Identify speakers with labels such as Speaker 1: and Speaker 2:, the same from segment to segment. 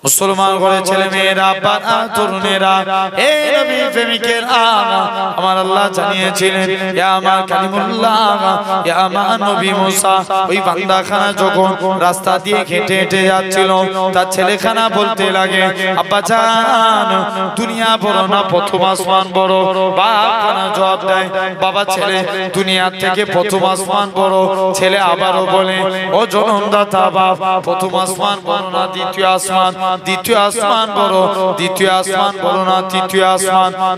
Speaker 1: মুসলমান ঘরে ছেলে মেয়েরা বাবা তরুণেরা এই নবী প্রেমিকেরা আমার আল্লাহ জানিয়েছিলেন ইয়া আমার কালিমুল্লাহ ইয়া আমার নবী মুসা ওই বান্দাখানা যখন রাস্তা দিয়ে হেঁটে হেঁটে যাচ্ছিল তার ছেলেখানা বলতে লাগে আব্বা জান দুনিয়া বড় না প্রথম আসমান বড় বাপখানা জবাব দেয় বাবা ছেলে দুনিয়ার থেকে প্রথম আসমান বড় ছেলে আবারও বলে ও জনমদাতা বাপ প্রথম আসমান বড় না দ্বিতীয় আসমান দ্বিতীয় আসমান বড় দ্বিতীয় আসমান বড় না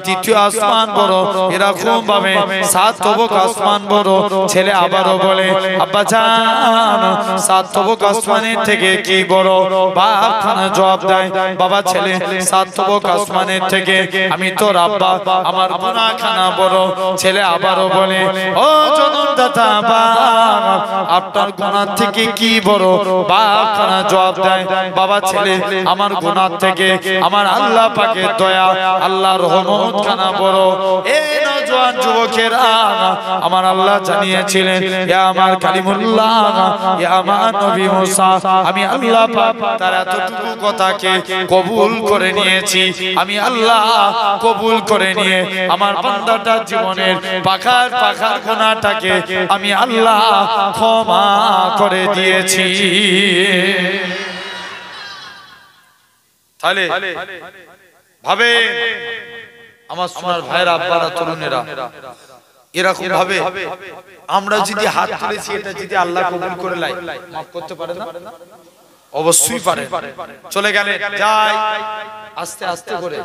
Speaker 1: তৃতীয় আসমান বড় এরকম ভাবে সাত তবক আসমান বড় ছেলে আবারও বলে আব্বা জান সাত তবক আসমানের থেকে কি বড় বাপখানা জবাব দেয় বাবা ছেলে সাত তবক আসমানের থেকে আমি তোর আব্বা আমার গুনাহখানা বড় ছেলে আবারও বলে ও জনমদাতা বাপ আপনার গুনাহ থেকে কি বড় বাপখানা জবাব দেয় বাবা ছেলে আমার গুনাহ থেকে আমার আল্লাহ পাকের দয়া আল্লাহর রহমত খানা বড় এই নওজোয়ান যুবকেরা আমার আল্লাহ জানিয়েছিলেন ইয়া আমার কালিমুল্লাহ ইয়া আমার নবী মুসা আমি আল্লাহ পাক তার এতটুকু কথাকে কবুল করে নিয়েছি আমি আল্লাহ কবুল করে নিয়ে আমার বান্দাটার জীবনের পাখার পাখার গুনাহটাকে আমি আল্লাহ ক্ষমা করে দিয়েছি তাহলে ভাবে আমার সোনার ভাইরা আব্বারা তরুণেরা এরকম ভাবে আমরা যদি হাত তুলেছি এটা যদি আল্লাহ কবুল করে লাই মাফ করতে পারে না অবশ্যই পারে চলে গেলে যাই আস্তে আস্তে করে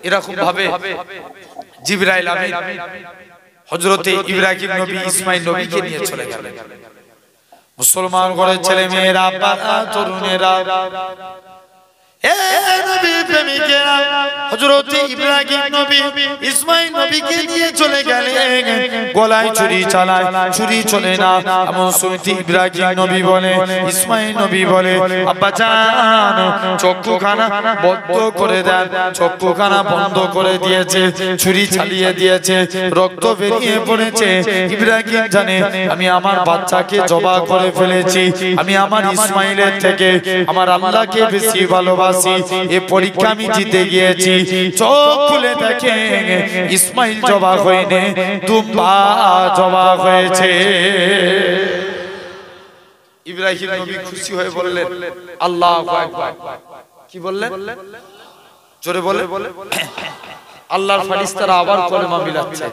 Speaker 1: এরকম ভাবে জিবরাইল আমিন হযরতে ইব্রাহিম নবী ইসমাঈল নবীকে নিয়ে চলে গেলেন মুসলমান ঘরের ছেলে মেয়েরা আব্বারা তরুণেরা নবী প্রেমিকেরা হযরত ইব্রাহিম নবী ইসমাঈল নবীকে নিয়ে চলে গেলেন গলায় ছুরি চালায় ছুরি চলে না এমন সময় ইব্রাহিম নবী বলে ইসমাঈল নবী বলে আব্বা জান চক্ষুখানা বন্ধ করে দেন চক্ষুখানা বন্ধ করে দিয়েছে ছুরি চালিয়ে দিয়েছে রক্ত বেরিয়ে পড়েছে ইব্রাহিম জানে আমি আমার বাচ্চাকে জবাই করে ফেলেছি আমি আমার ইসমাঈলের থেকে আমার আল্লাহকে বেশি ভালোবাসি এই পরীক্ষা আমি জিতে গিয়েছি চোখ খুলে দেখে ইসমাঈল জবাই হয়নি দুম্বা জবাই হয়েছে ইব্রাহিম নবী খুশি হয়ে বললেন আল্লাহু আকবার কি বললেন জোরে বলে আল্লাহর ফেরেশতারা আবার কলেমা মিলাচ্ছে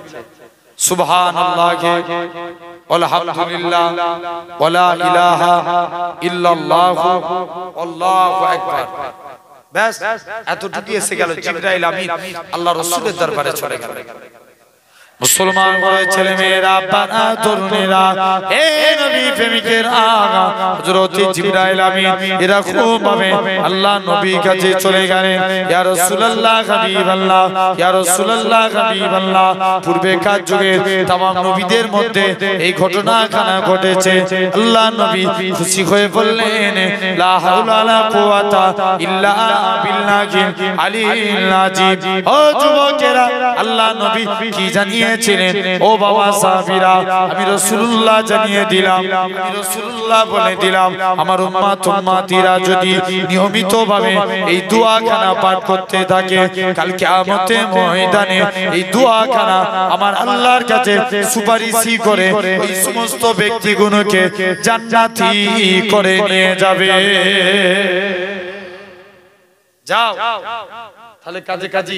Speaker 1: সুবহানাল্লাহি আলহামদুলিল্লাহ ওয়ালা ইলাহা ইল্লাল্লাহু আল্লাহু আকবার ব্যাস এতটুকু এসে গেল জিবরাইল আমিন আল্লাহর রাসূলের দরবারে চলে গেল মুসলমান ঘরের ছেলে মেয়েরা আব্বারা তরুণেরা এই নবী প্রেমিকেরা হযরত জিবরাইল আমিন এরকম ভাবে আল্লাহ নবীর কাছে চলে গেলেন ইয়া রাসূলুল্লাহ হাবিবাল্লাহ ইয়া রাসূলুল্লাহ হাবিবাল্লাহ পূর্বেকার যুগের तमाम নবীদের মধ্যে এই ঘটনাখানা ঘটেছে আল্লাহ নবী খুশি হয়ে বললেন লা হাওলা ওয়ালা কুওয়াতা ইল্লা বিল্লাহিল আলিয়্যিল আযীম ও যুবকেরা আল্লাহ নবী কি জানিয়ে ও বাবা সাহাবীরা আমি রাসূলুল্লাহ জানিয়ে দিলাম আমি রাসূলুল্লাহ বলে দিলাম আমার উম্মতিরা যদি নিয়মিতভাবে এই দোয়াখানা পাঠ করতে থাকে কাল কিয়ামতের ময়দানে এই দোয়াখানা আমার আল্লাহর কাছে সুপারিশি করে ওই সমস্ত ব্যক্তিগুলোকে জান্নাতি করে নিয়ে যাবে যাও তাহলে কাজে কাজী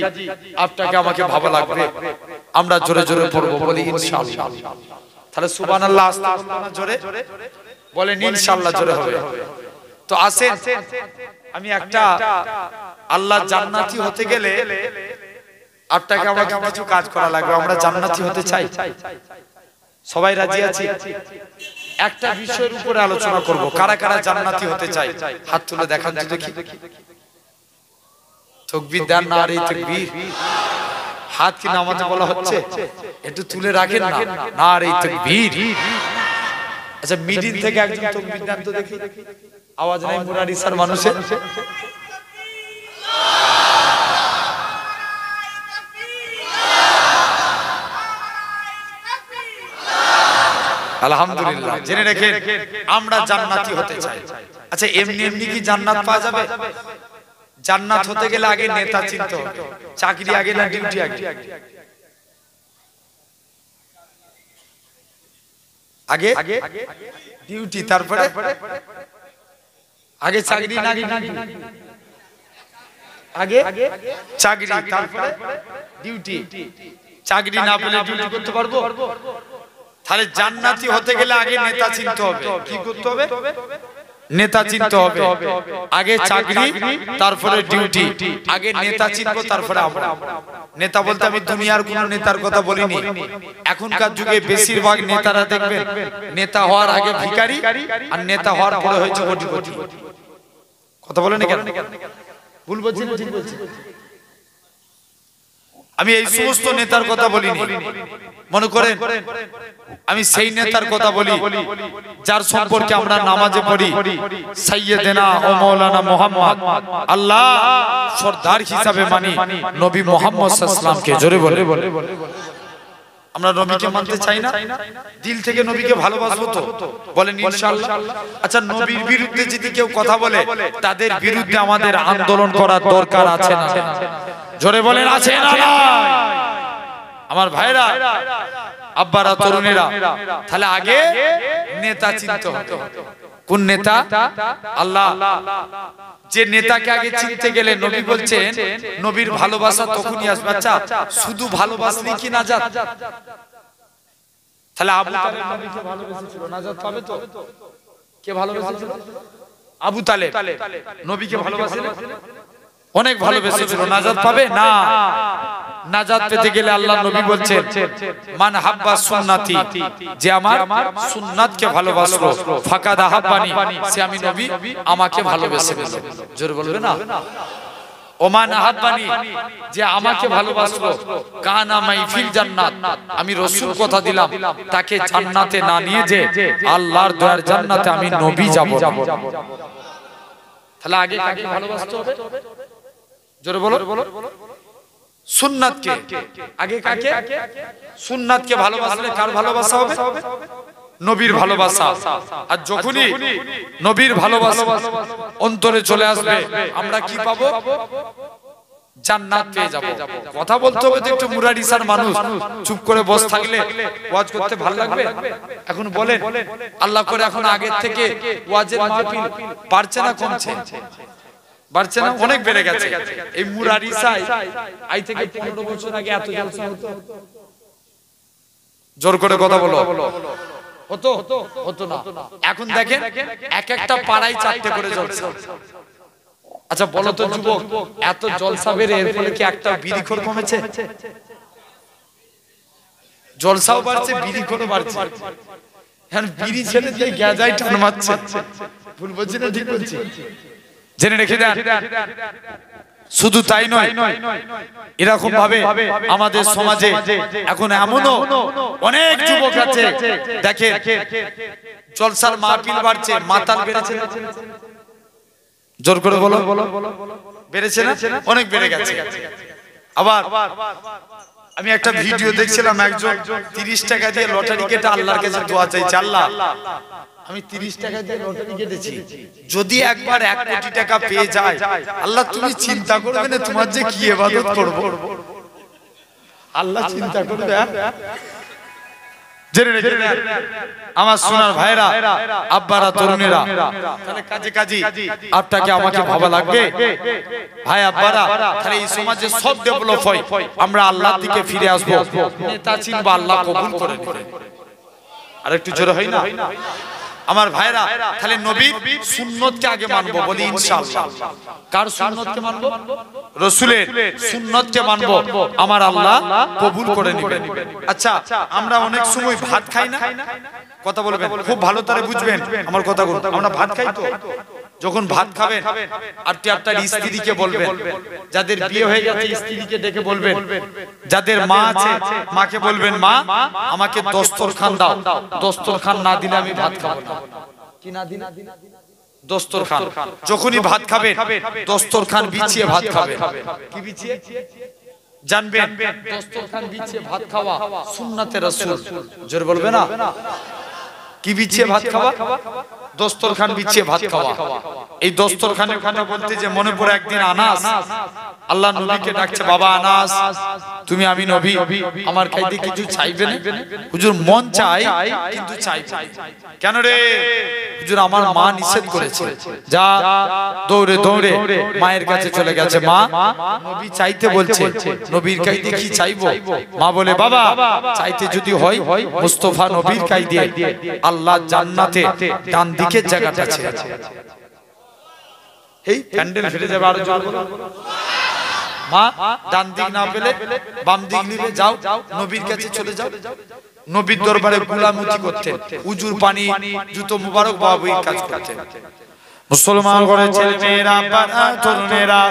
Speaker 1: আপনাকে আমাকে ভালো লাগবে আমরা জোরে জোরে পড়বো বলি ইনশাআল্লাহ তাহলে সুবহানাল্লাহ আস্তাগফিরুল্লাহ জোরে বলেন ইনশাআল্লাহ জোরে হবে তো আসেন আমি একটা আল্লাহ জান্নাতি হতে গেলে আপনাকে আমাকে কিছু কাজ করা লাগবে আমরা জান্নাতি হতে চাই সবাই রাজি আছি একটা বিষয়ের উপরে আলোচনা করব কারা কারা জান্নাতি হতে চায় হাত তুলে দেখান তো দেখি তাকবীর দেন নারে তাকবীর হাত কি নামাতে বলা হচ্ছে একটু তুলে রাখেন না নারে তাকবীর আচ্ছা মিডিল থেকে একজন তাকবীর দেন তো দেখি আওয়াজ নাই মুরারি স্যার মানুষের আলহামদুলিল্লাহ জেনে রাখেন আমরা জান্নাতি হতে চাই আচ্ছা এমনি এমনি কি জান্নাত পাওয়া যাবে জান্নাত হতে গেলে আগে নেতা চিনতে হবে। চাকরি আগে না ডিউটি আগে? আগে ডিউটি, তারপরে আগে চাকরি না আগে চাকরি তারপরে ডিউটি। চাকরি না পেলে ডিউটি করতে পারবো? তাহলে জান্নাতি হতে গেলে আগে নেতা চিনতে হবে। কি করতে হবে? নেতা চিনতে হবে। আগে চাকরি তারপরে ডিউটি। আগে নেতা চিনবো তারপরে আমরা। নেতা বলতে আমি দুনিয়ার কোন নেতার কথা বলিনি। এখনকার যুগে বেশিরভাগ নেতারা দেখবেন নেতা হওয়ার আগে ভিখারি, আর নেতা হওয়ার পরে হয়েছে কোটিপতি। কথা বলেন কেন? ভুল বলছি না ঠিক বলছি? আমি এই সমস্ত নেতার কথা বলিনি। মনে করেন আমি সেই নেতার কথা বলি যার সম্পর্কে আমরা নামাজে পড়ি সাইয়েদেনা ও মাওলানা মুহাম্মদ, আল্লাহ সরদার হিসাবে মানি নবী মুহাম্মদ সাল্লাল্লাহু আলাইহি ওয়াসাল্লামকে। জোরে বলে আমরা নবীকে মানতে চাই না? দিল থেকে নবীকে ভালোবাসবো তো? বলেন ইনশাআল্লাহ। আচ্ছা, নবীর বিরুদ্ধে যদি কেউ কথা বলে তাদের বিরুদ্ধে আমাদের আন্দোলন করার দরকার আছে না? জোরে বলেন আছে না? আমার ভাইরা, আব্বারা, তরুণেরা, তাহলে আগে নেতা চিনতে হবে। কোন নেতা? আল্লাহ। যে নেতাকে আগে চিনতে গেলে নবী বলছেন নবীর ভালোবাসা তখনই আসবে। আচ্ছা, শুধু ভালোবাসলি কি নাজাত? তাহলে আবু তালেব নবীকে ভালোবেসেছিল, নাজাত পাবে তো? কে ভালোবেসেছিল? আবু তালেব নবীকে ভালোবাসেন, অনেক ভালোবেসেছিল, নাজাত পাবে না? নাজাত পেতে গেলে আল্লাহ নবী বলছেন মান হাব্বা সুন্নতি, যে আমার সুন্নাতকে ভালোবাসলো, ফাকাদ আহাব্বানি, সে আমি নবী আমাকে ভালোবেসে গেল। জোরে বলবে না? ওমান আহাব্বানি, যে আমাকে ভালোবাসলো, কানা মাই ফিল জান্নাত, আমি রাসূল কথা দিলাম তাকে জান্নাতে না নিয়ে যে আল্লাহর দয়ার জান্নাতে আমি নবী যাব। তাহলে আগে কাকে ভালোবাসতে হবে? জোরে বলো। সুন্নাতকে আগে। কাকে? সুন্নাতকে ভালোবাসলে কার ভালোবাসা হবে? নবীর ভালোবাসা। আর যখনই নবীর ভালোবাসা অন্তরে চলে আসবে আমরা কি পাবো? জান্নাত পেয়ে যাব। কথা বলতে হবে তো একটু। মুরারিসার মানুষ চুপ করে বসে থাকলে ওয়াজ করতে ভালো লাগবে? এখন বলেন আল্লাহ করে এখন আগের থেকে ওয়াজের মাহফিল বাড়ছে না কমছে? বাড়ছে না? অনেক বেড়ে গেছে। এই মুরারিসায় আই থেকে 15 বছর আগে এত জলসা হতো? জোর করে কথা বলো। হতো না। এখন দেখেন এক একটা পাড়ায় 4টে করে জলসা। আচ্ছা বলো তো যুবক, এত জলসা বেড়ে এর ফলে কি একটা বিড়িখোর কমেছে? জলসাও বাড়ছে, বিড়িখোরও বাড়ছে। এখন বিড়ি ছেড়ে দিয়ে গ্যাজাই টান মারছে। ভুল বলছি না ঠিক বলছি? জেনে রেখে দেন। শুধু তাই নয়, এরকম ভাবে আমাদের সমাজে এখন এমনও অনেক যুবক আছে দেখে জলসার মাহফিল বাড়ছে, মাতাল বেড়েছে। জোর করে বলো। বেড়েছে না? অনেক বেড়ে গেছে। আবার আমি একটা ভিডিও দেখছিলাম, একজন 30 টাকা দিয়ে লটারি কেটে আল্লাহর কাছে দোয়া চাইছে, আল্লাহ আমি 30 টাকা দিয়ে লটারি কেটেছি, যদি একবার 1 কোটি টাকা পেয়ে যায় আল্লাহ তুমি চিন্তা করবে না তোমার যে কি ইবাদত করব। আল্লাহ চিন্তা করবে। আমার সোনার ভাইরা, আব্বারা, তরুণেরা, তাহলে কাজে কাজে আপনাকে আমাকে ভাবা লাগবে ভাই আব্বারা। তাহলে এই সমাজে সব ডেভেলপ হয়, আমরা আল্লাহর দিকে ফিরে আসবো, নেতা চিনবো, আল্লাহ কবুল করে নেবেন। আর একটু জোরে হয় না আমার ভাইরা? তাহলে নবীর সুন্নতকে আগে মানবো, বলি ইনশাআল্লাহ। কার সুন্নতকে মানবো? রাসূলের সুন্নতকে মানবো, আমার আল্লাহ কবুল করে নেবেন। আচ্ছা, আমরা অনেক সময় ভাত খাই না? কথা বলবেন, খুব ভালো করে বুঝবেন আমার কথাগুলো। আমরা ভাত খাই তো? যখন ভাত খাবেন আপনি আপনার স্ত্রীকে বলবেন, যাদের বিয়ে হয়ে গেছে স্ত্রীকে ডেকে বলবেন, যাদের মা আছে মাকে বলবেন, মা আমাকে দস্তরখান দাও, দস্তরখান না দিলে আমি ভাত খাবো না। কি না দিলে? দস্তরখান। যখনই ভাত খাবেন দস্তরখান বিছিয়ে ভাত খাবেন। কি বিছিয়ে? জানবেন দস্তরখান বিছিয়ে ভাত খাওয়া সুন্নাতে রাসূল। জোরে বলবে না? কি বিছিয়ে ভাত খাওয়া? দস্তরখান বিছিয়ে ভাত খাওয়া। এই দস্তরখানের কথা বলতে যে মনে পড়ে একদিন আনাস আল্লাহ নবীকে ডাকছে, বাবা আনাস তুমি আমি নবী আমার খাইতে কিছু চাইবে না? হুজুর মন চাই কিন্তু চাই কেন রে? হুজুর আমার মা নিষেধ করেছে। যা দৌড়ে দৌড়ে মায়ের কাছে চলে গেছে, মা নবী চাইতে বলছে, নবীর খাইতে কি চাইবো? মা বলে, বাবা চাইতে যদি হয় মুস্তাফা নবীর কাই দিয়ে আল্লাহ জান্নাতে ডান দিকের জায়গাটা আছে। এই প্যান্ডেল ফেটে যাবে, আরো জোরে বলো। মা ডান দিক না পেলে বাম দিক নিবে, যাও নবীর কাছে চলে যাও। নবীর দরবারে গোলামতি করতেন, উজুর পানি জুতো মুবারক বাবু এই কাজ করতেন। মুসলমান ঘরে ছেলে মেয়েরা বাবা তরুণেরা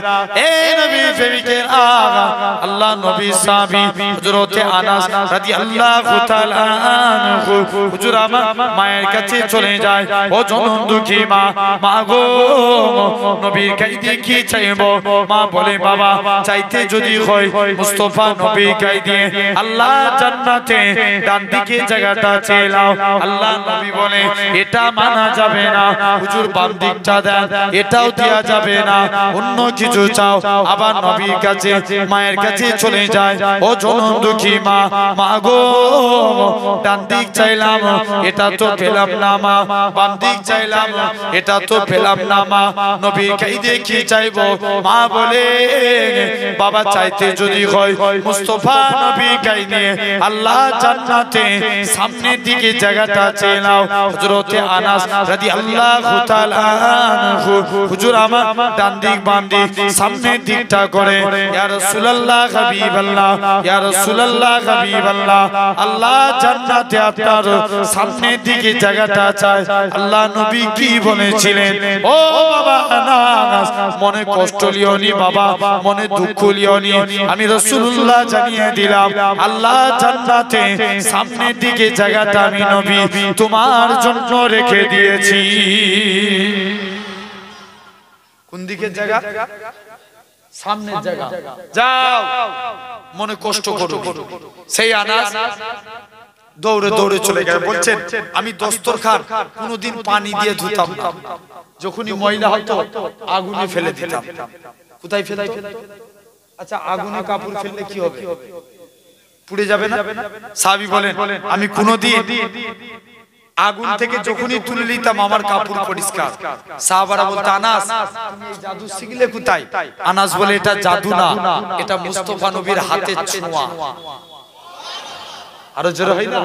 Speaker 1: এ নবী প্রেমিকের আগা আল্লাহ নবী সাহাবী হযরতে আনাস রাদিয়াল্লাহু তাআলা আনহু হুজুর আমার মায়ের কাছে চলে যায়। ও জনম দুঃখী মা, মা গো নবীর কাইতে কি চাইবো? মা বলে, বাবা চাইতে যদি হয় মুস্তাফা নবী কাই দিয়ে আল্লাহ জান্নাতে ডান দিকে জায়গাটা চাইলাও। আল্লাহ নবী বলে, এটা মানা যাবে না হুজুর, বাম দিক এটাও দেয়া যাবে না, অন্য কিছু চাও। আবার নবীর কাছে মায়ের কাছে চলে যায়। ও জনম দুঃখী মা, মা গো ডান দিক চাইলাম এটা তো পেলাম না মা, বাম দিক চাইলাম এটা তো পেলাম না মা, নবীর কাছে কি চাইবো? মা বলে, বাবা চাইতে যদি হয় মুস্তাফা নবীর কাছে নিয়ে আল্লাহ জান্নাতে সামনের দিকে জায়গাটা চাইলাও। হযরতে আনাস রাদিয়াল্লাহু তাআলা হুজুর আমার ডান দিক বাম দিক সামনের দিকটা করে, ইয়া রাসূলুল্লাহ হাবিবাল্লাহ, ইয়া রাসূলুল্লাহ হাবিবাল্লাহ, আল্লাহ জান্নাতে আপনার সামনের দিকে জায়গাটা চায়। আল্লাহ নবী কি বলেছিলেন? ও বাবা আনাস মনে কষ্ট লিও নি বাবা, মনে দুঃখ লিও নি, আমি রাসূলুল্লাহ জানিয়ে দিলাম আল্লাহ জান্নাতে সামনের দিকে জায়গাটা আমি নবী তোমার জন্য রেখে দিয়েছি। কোন দিকের জায়গা? সামনের জায়গা। যাও মনে কষ্ট করো। সেই আনাস দৌড়ে দৌড়ে চলে গেল, বলছেন আমি দস্তরখান কোনদিন পানি দিয়ে ধুতাম না, যখনই ময়লা হতো আগুনে ফেলে দিতাম। কোথায় ফেলে? আচ্ছা আগুনে কাপড় ফেললে কি হবে? পুড়ে যাবে না? সাহাবী বলেন আমি কোনদিন আগুন থেকে যখনই তুলে নিতাম আমার কাপড় পরিষ্কার। সাহাবারা বলতো, আনাস তুমি এই জাদু শিখলে কোথায়? আনাস বলে, এটা জাদু না, এটা মুস্তাফা নবীর হাতের ছোঁয়া। আরো জোরে হয় না?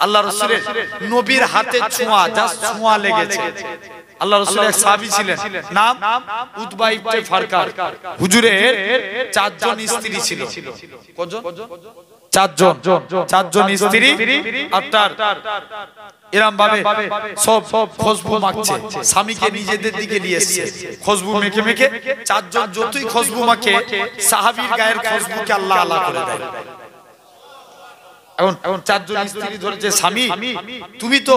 Speaker 1: আল্লাহ রাসূলের নবীর হাতের ছোঁয়া, জাস্ট ছোঁয়া লেগেছে। আল্লাহ রাসূলের এক সাহাবী ছিলেন, নাম উতবা ইবনে ফারকার। হুজুরের 4 জন স্ত্রী ছিল। কজন? 4 জন স্ত্রী। আপনার এরম ভাবে সব খুশবু মাখছে, স্বামীকে নিজেদের দিকে নিয়ে এসেছে, খুশবু মেখে মেখে। 4 জন যতই খুশবু মাখে সাহাবীর গায়ের খুশবুকে আল্লাহ আল্লাহ করে দেয়। এখন 4 জন স্ত্রী ধরেছে, স্বামী তুমি তো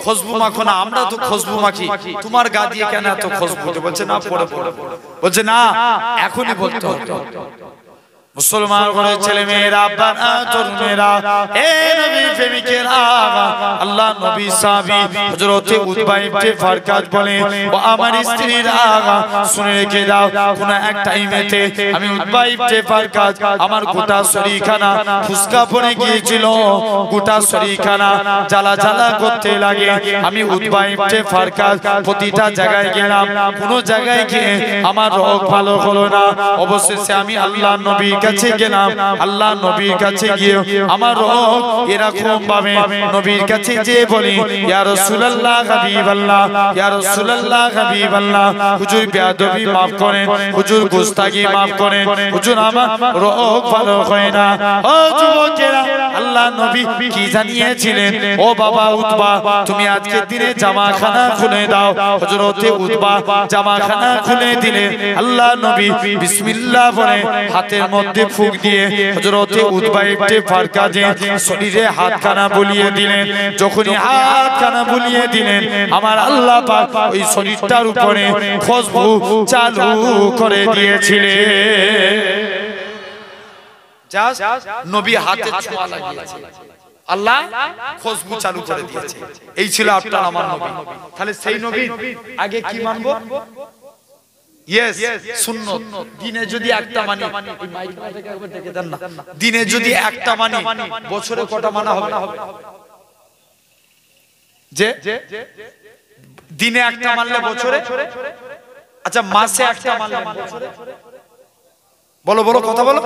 Speaker 1: খুশবু মাখো না, আমরা তো খুশবু মাখি, তোমার গা দিয়ে কেন এত খুশবু? বলছে না পড়ে পড়ে, বলছে না এখনই বলতে হবে। মুসলমান ঘরের ছেলে মেয়েরা বাবা তরুণেরা এ নবী প্রেমিকের আগা আল্লাহ নবী সাহাবী হযরতে উতবা ইবনে ফারকাত বলে, ও আমার স্ত্রীর আগা শুনে রেখে দাও, কোন এক টাইমেতে আমি উতবা ইবনে ফারকাত আমার গোটা শরীরখানা ফুসকা পড়ে গিয়েছিল, গোটা শরীরখানা জ্বালা জ্বালা করতে লাগে। আমি উতবা ইবনে ফারকাত প্রতিটা জায়গায় গেলাম, কোন জায়গায় গিয়ে আমার রোগ ভালো হলো না। অবশেষে আমি আল্লাহ নবী কাছে গেলাম, আল্লাহ নবীর কাছে গিয়ে আমার রোগ এরকম ভাবে নবীর কাছে যে বলি, ইয়া রাসূলুল্লাহ হাবিবাল্লাহ, ইয়া রাসূলুল্লাহ হাবিবাল্লাহ, হুজুর বেয়াদবি maaf করেন, হুজুর গোস্তাগি maaf করেন, হুজুর আমার রোগ ভালো হয় না। ও যুবকেরা, আল্লাহ নবী কি জানিয়েছিলেন? ও বাবা উতবা তুমি আজকের দিনে জামাখানা খুলে দাও। হযরতে উতবা জামাখানা খুলে দিলেন। আল্লাহ নবী বিসমিল্লাহ বলে হাতের মধ্যে ফুঁক দিয়ে হযরতে উতবা ইবনে ফারকাত শরীরে হাতখানা বুলিয়ে দিলেন। যখনই হাতখানা বুলিয়ে দিলেন আমার আল্লাহ পাক ওই শরীরটার উপরে খুশবু চালু করে দিয়েছিলেন। জাস্ট নবী হাতে ছোঁয়া লাগিয়েছে। আল্লাহ খুশবু চালু করে দিয়েছে। এই ছিল আপনার আমার নবী। তাহলে সেই নবী আগে কি মানবো? ইয়েস, সুন্নাত। দিনে যদি একটা মানি, এই মাইকটাকে একবার ডেকে দেন না, দিনে যদি একটা মানি বছরে কটা মানা হবে? যে দিনে একটা মানলে বছরে, আচ্ছা মাসে একটা মানলে বছরে, বলো বলো কথা বলো,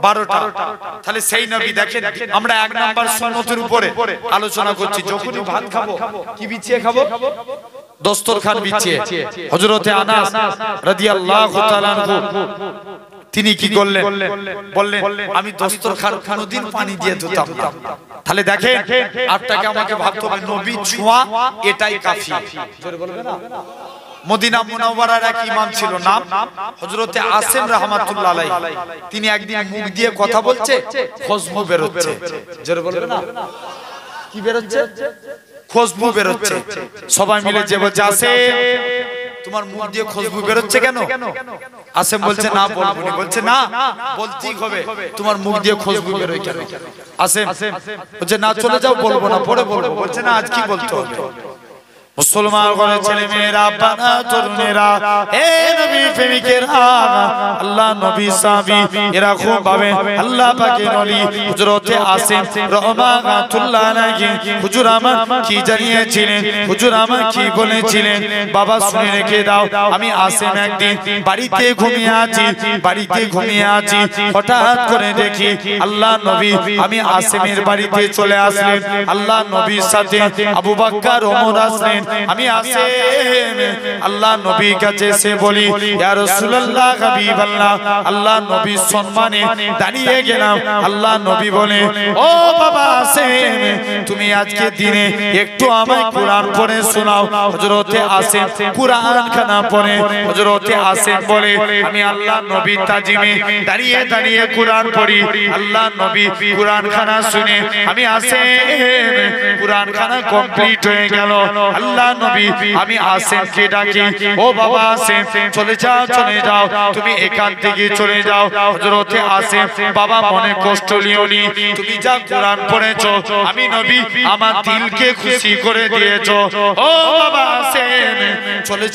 Speaker 1: 12টা। তাহলে সেই নবী দেখেন, আমরা এক নাম্বার সুন্নতের উপরে আলোচনা করছি। যখনই ভাত খাবো কি বিছিয়ে খাবো? দস্তরখান বিছিয়ে। হযরতে আনাস রাদিয়াল্লাহু তাআলা আনহু তিনি কি করলেন? বললেন আমি দস্তরখান কোনদিন পানি দিয়ে ধুতাম না। তাহলে দেখেন আপনাকে আমাকে ভাবতে হবে নবী ছোঁয়া এটাই কাফি। জোরে বলবে না? মদিনা মুনাওয়ারার এক ইমাম ছিল, নাম হযরতে আসিম রাহমাতুল্লাহ আলাইহি। তিনি একদিন মুখ দিয়ে কথা বলছে, খুশবু বের হচ্ছে। জোরে বলবে না? কি বের হচ্ছে? খুশবু বের হচ্ছে। সবাই মিলে যে বলছে, আসিম তোমার মুখ দিয়ে খুশবু বের হচ্ছে কেন? আসিম বলছে না বলবো না। বলছে না বলতেই হবে, তোমার মুখ দিয়ে খুশবু বের হয় কেন? আসিম বলছে না চলে যাও, বলবো না, পরে বলবো। বলছে না আজ কি বলতে হবে? মুসলমান ঘরের ছেলে মেয়েরা, বাবা তরুণেরা, এ নবী প্রেমিকেরা, আল্লাহ নবী সাহাবী এরকম ভাবে আল্লাহ পাকের ওলি হযরতে আসিম রাহমাতুল্লাহ আলাইহি হুজুর আমার কি জানিয়েছিলেন, হুজুর আমার কি বলেছিলেন? বাবা শুনে রেখে দাও। আমি আসিম একদিন বাড়িতে ঘুমিয়ে আছি, হঠাৎ করে দেখি আল্লাহ নবী, আমি আসিমের বাড়িতে চলে আসলেন। আল্লাহ নবীর সাথে আবু বকর ওমর আসলেন। আমি আসিম আল্লাহ নবীর কাছে এসে বলি, ইয়া রাসূলুল্লাহ হাবিবাল্লাহ, আল্লাহ নবীর সম্মানে দাঁড়িয়ে গেলাম। আল্লাহ নবী বলে, ও বাবা আসিম তুমি আজকে দিনে একটু আমায় কোরআন পড়ে শোনাও। হযরতে আসিম কোরআন খানা পড়ে। হযরতে আসিম বলে, আমি আল্লাহ নবীর তাজিমে দাঁড়িয়ে দাঁড়িয়ে কোরআন পড়ি। আল্লাহ নবী কোরআন খানা শুনে আমি আসিম কোরআন খানা কমপ্লিট হয়ে গেল। আল্লাহ নবী আমি আসিমকে ডাকি, ও বাবা আসিম চলে যাও, তুমি এখান থেকে চলে যাও। হযরতে আসিম, বাবা মনে কষ্ট লিওনি, তুমি যা কোরআন পড়েছো আমি নবী আমার দিলকে খুশি করে দিয়েছো। ও বাবা আসিম চলে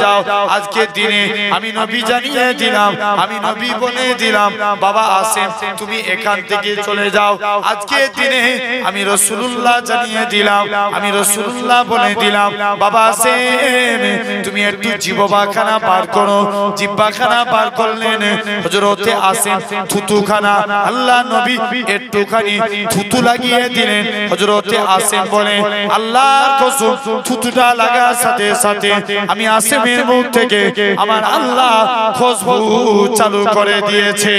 Speaker 1: যাও, আজকে দিনে আমি নবী জানিয়ে দিলাম, আমি নবী বলে দিলাম, বাবা আসিম তুমি এখান থেকে চলে যাও। আজকে দিনে আমি রাসূলুল্লাহ জানিয়ে দিলাম, আমি রাসূলুল্লাহ বলে দিলাম, বাবা আসিম তুমি একটু জিহ্বাখানা পার করো। জিহ্বাখানা পার করলেন হযরতে আসিম থুতুখানা, আল্লাহ নবী একটুখানি থুতু লাগিয়ে দিলেন। হযরতে আসিম বলে, আল্লাহর কসম থুতুটা লাগার সাথে সাথে আমি আসিমের মুখ থেকে আমার আল্লাহ খুশবু চালু করে দিয়েছে।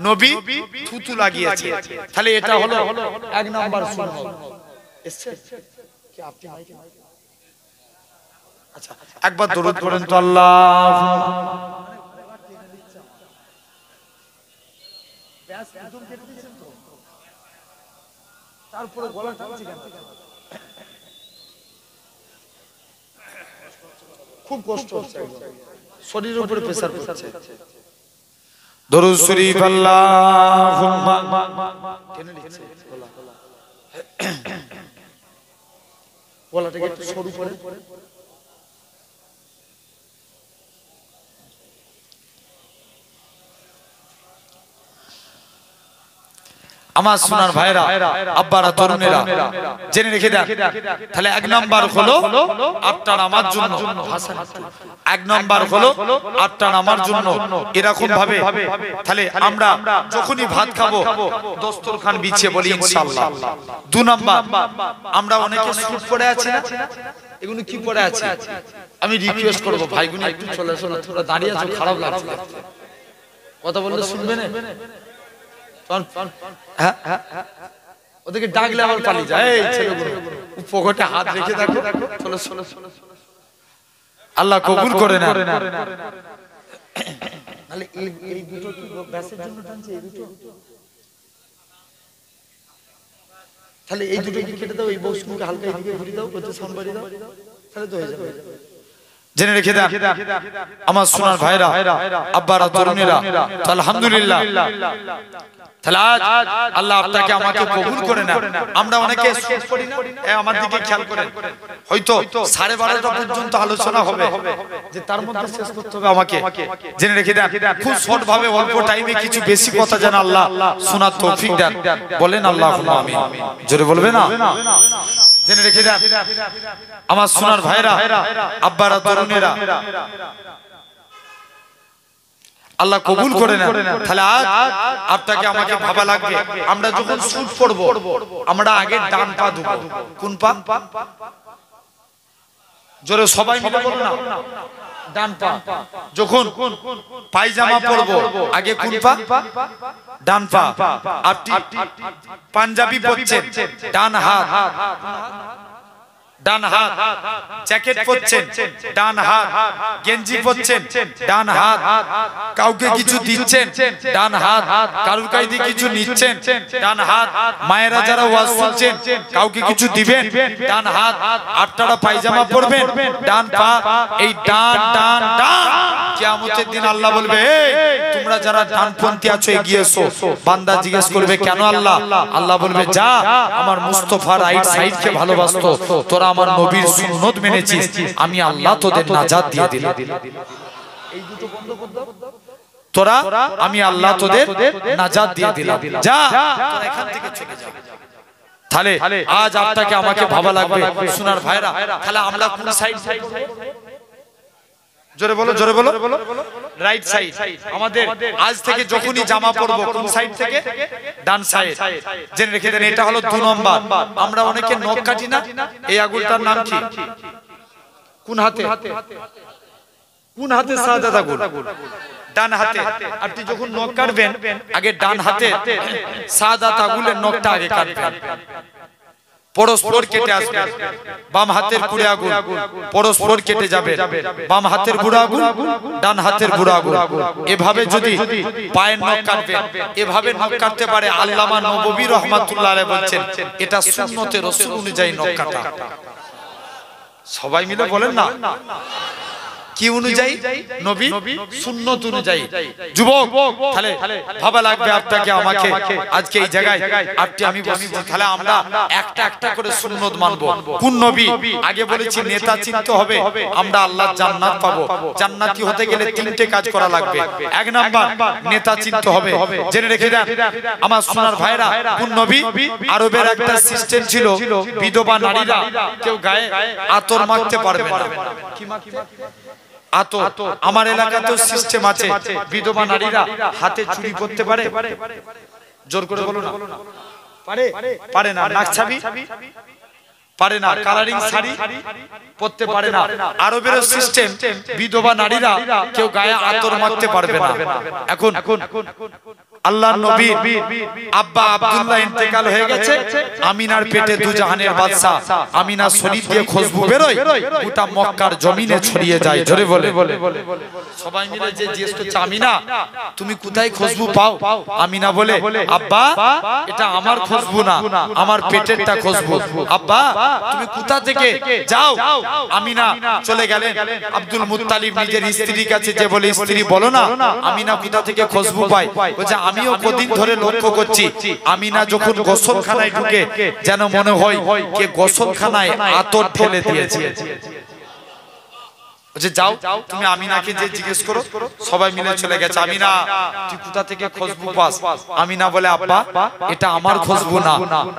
Speaker 1: নবী থুতু লাগিয়েছে। তাহলে এটা হলো এক নাম্বার সুন্নাত। আচ্ছা একবার দরুদ পড়েন তো আল্লাহুম্মা। তারপরে গলা টানছি কেন? খুব কষ্ট হচ্ছে, শরীরের উপরে প্রেসার পড়ছে। দরুদ শরীফ আল্লাহুম্মা কেন লিখছে? গলাটাকে একটু সরু করে। আমার সোনার ভাইরা, আব্বারা, তরুণেরা জেনে রেখে দেন। তাহলে এক নাম্বার হলো আপনার আমার জন্য, এক নাম্বার হলো আপনার আমার জন্য এরকম ভাবে। তাহলে আমরা যখনই ভাত খাবো দস্তরখান বিছিয়ে বলি ইনশাআল্লাহ। দুই নাম্বার, আমরা অনেকে স্যুট পরে আছি না, এগুলো কি পরে আছে? আমি রিকোয়েস্ট করব ভাইগুনি একটু চলে আসো না, তোমরা দাঁড়িয়ে আছো, খারাপ লাগছে। কথা বললে শুনবে না? ওদেরকে ডাকলে আবার পালিয়ে যায়। এই ছেলেগুলো পকেটে হাত রেখে দেখো, চলো চলো চলো, আল্লাহ কবুল করে না। তাহলে এই দুটো কি ব্যাসের জন্য টানছে? এই দুটো, তাহলে এই দুটো কি কেটে দাও, এই বক্সগুলোকে হালকা এদিকে ঘুরিয়ে দাও, ওতে সাউন্ড বাড়িয়ে দাও, তাহলে তো হয়ে যাবে। জেনে রেখে দেন আমার সোনার ভাইরা, আব্বারা, তরুণেরা, আলহামদুলিল্লাহ তাহলে আজ আল্লাহ আপনাকে আমাকে কবুল করে না। আমরা অনেকে পড়ি না, আমার দিকে খেয়াল করেন, হয়তো 12:30টা পর্যন্ত আলোচনা হবে, যে তার মধ্যে শেষ করতে হবে আমাকে। জেনে রেখে দেন, খুব শর্ট ভাবে অল্প টাইমে কিছু বেশি কথা যেন আল্লাহ শোনার তৌফিক দেন। বলেন আল্লাহুম্মা আমিন, জোরে বলবে না? জেনে রেখে দেন আমার সোনার ভাইরা, আব্বারা, তরুণেরা, আল্লাহ কবুল করে নেন। তাহলে আজ আপনাকে আমাকে ভাবা লাগবে, আমরা যখন শুট পড়ব আমরা আগে ডান পা দেব। কোন পা? জোরে সবাই মিলে বলুন না, ডান পা। যখন পায়জামা পরব আগে কোন পা? ডান পা। আপনি পাঞ্জাবি পরছেন, ডান হাত, ডান হাত। জ্যাকেট পরছেন, ডান হাত। গেঞ্জি পরছেন, ডান হাত। কাউকে কিছু দিচ্ছেন, ডান হাত। কারুর কাছে কিছু নিচ্ছেন, ডান হাত। মায়েরা যারা ওয়াজ শুনছেন কাউকে কিছু দিবেন, ডান হাত। আপনারা পায়জামা পরবেন, ডান পা। এই ডান ডান ডান, কিয়ামতের দিন আল্লাহ বলবে, এই তোমরা যারা ডানপন্থী আছো এগিয়ে এসো। বান্দা জিজ্ঞেস করবে, কেন আল্লাহ? আল্লাহ বলবে, যা আমার মুস্তাফা রাইট সাইডকে ভালোবাসতো, তোরা আমার নবীর সুন্নত মেনেছিস, আমি আল্লাহ তোদের নাজাত দিয়ে দিলাম। এই দুটো বন্ধ করে দাও তোরা, আমি আল্লাহ তোদের নাজাত দিয়ে দিলাম, যা তোরা এখান থেকে চলে যা। তাহলে আজ আপনাকে আমাকে ভাবা লাগবে সোনার ভাইরা, তাহলে আমরা কোন সাইড? জোরে বলো, জোরে বলো। Right side. আমাদের আজ থেকে যখনই জামা পরবো কোন সাইড থেকে? ডান সাইড। জেনে রেখে দেন, এটা হলো 2 নম্বর। আমরা অনেকে নখ কাটি না, এই আগুলটার নাম কি? কোন হাতে? কোন হাতে সাদা আগুল? ডান হাতে। আপনি যখন নখ কাটবেন আগে ডান হাতে সাদা আগুলের নখটা আগে কাটবেন, পরস্পর কেটে আসবে। বাম হাতের বুড়ো আগুল পরস্পর কেটে যাবে, বাম হাতের বুড়ো আগুল, ডান হাতের বুড়ো আগুল। এভাবে যদি পায়ের নখ কাটবেন, এভাবে নখ কাটতে পারে। আল্লামা নববী রহমাতুল্লাহ আলাইহি বলছেন, এটা সুন্নতে রাসূল অনুযায়ী নখ কাটা। সবাই মিলে বলেন না, কি অনুযায়ী? নবী সুন্নত অনুযায়ী। যুবক, তাহলে ভাবা লাগবে আপনাকে আমাকে আজকে এই জায়গায় আপনি আমি বসি, তাহলে আমরা একটা একটা করে সুন্নত মানবো। কোন নবী? আগে বলেছি নেতা চিনতে হবে, আমরা আল্লাহর জান্নাত পাবো। জান্নাতি হতে গেলে 3টে কাজ করা লাগবে। 1 নাম্বার নেতা চিনতে হবে। জেনে রেখে দেন আমার সোনার ভাইরা, কোন নবী? আরবের একটা সিস্টেম ছিল, বিধবা নারীরা কেউ গায়ে আতর মাখতে পারবে না। কি মাখতে? আতর। আমার এলাকাতেও সিস্টেম আছে, বিধবা নারীরা হাতে চুড়ি পরতে পারে। জোর করে বলো না, পারে? পারে না। নাকছাবি পারে না। কালারিং শাড়ি পরতে পারে না। আরবের সিস্টেম, বিধবা নারীরা কেউ গায়ে আতর মাখতে পারবে না। এখন আল্লাহর নবী আব্বা আব্দুল্লাহ ইন্তেকাল হয়ে গেছে, আমিনার পেটে দুজাহানের বাদশা আমিনা শরীফ দিয়ে খুশবু বেরোয়, গোটা মক্কার জমিনে ছড়িয়ে যায়। জোরে বলে। সবাই মিলে যে জিজ্ঞেস করছে, আমিনা তুমি কোথায় খুশবু পাও? আমিনা বলে, আব্বা এটা আমার খুশবু না, আমার পেটেরটা খুশবু। আব্বা তুমি কোথা থেকে? যাও। আমিনা চলে গেলেন আব্দুল মুত্তালিব নিজের স্ত্রীর কাছে, যে বলে, স্ত্রী বলো না আমিনা কোথা থেকে খুশবু পায়? বলছে, আমিও কদিন ধরে লক্ষ্য করছি, আমিনা যখন গোসলখানায় ঢুকে যেন মনে হয় কে গোসলখানায় আতর ঢেলে দিয়েছে। যাও তুমি আমিনাকে যে জিজ্ঞেস করো। সবাই মিলে চলে গেছে, আমিনা তুই কোথা থেকে খুশবু পাস? আমিনা বলে, আব্বা এটা আমার খুশবু না,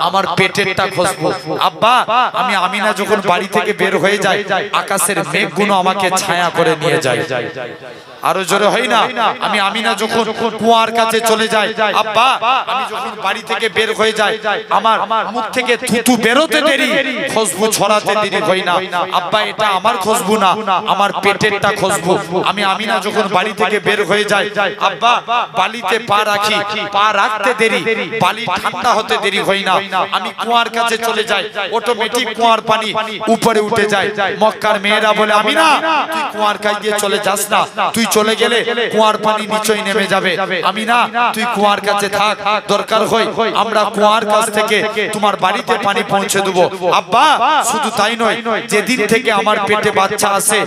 Speaker 1: আমার পেটেরটা খুশবু। আব্বা আমি আমিনা যখন বাড়ি থেকে বের হয়ে যায়, আকাশের মেঘগুলো আমাকে ছায়া করে নিয়ে যায়। আরো জোরে হয় না? আমি আমিনা যখন কুয়ার কাছে চলে যাই, আব্বা আমি যখন বাড়ি থেকে বের হয়ে যাই, আমার মুখ থেকে থুতু বেরোতে দেরি, খুশবু ছড়াতে দেরি হয় না। আব্বা এটা আমার খুশবু না, আমার পেটেরটা খুশবু। আমি আমিনা যখন বাড়ি থেকে বের হয়ে যাই, আব্বা বালিতে পা রাখি, পা রাখতে দেরি, বালি ঠান্ডা হতে দেরি হয় না। আমি কুয়ার কাছে চলে যাই, অটোমেটিক কুয়ার পানি উপরে উঠে যায়। মক্কার মেয়েরা বলে, আমিনা তুই কুয়ার কাছে দিয়ে চলে যাস না, তুই চলে গেলে কুয়ার পানি নিচেই নেমে যাবে। আমিনা তুই কুয়ার কাছে থাক, দরকার হয় আমরা কুয়ার কাছ থেকে তোমার বাড়িতে পানি পৌঁছে দেব। আব্বা শুধু তাই নয়, যেদিন থেকে আমার পেটে বাচ্চা আসে,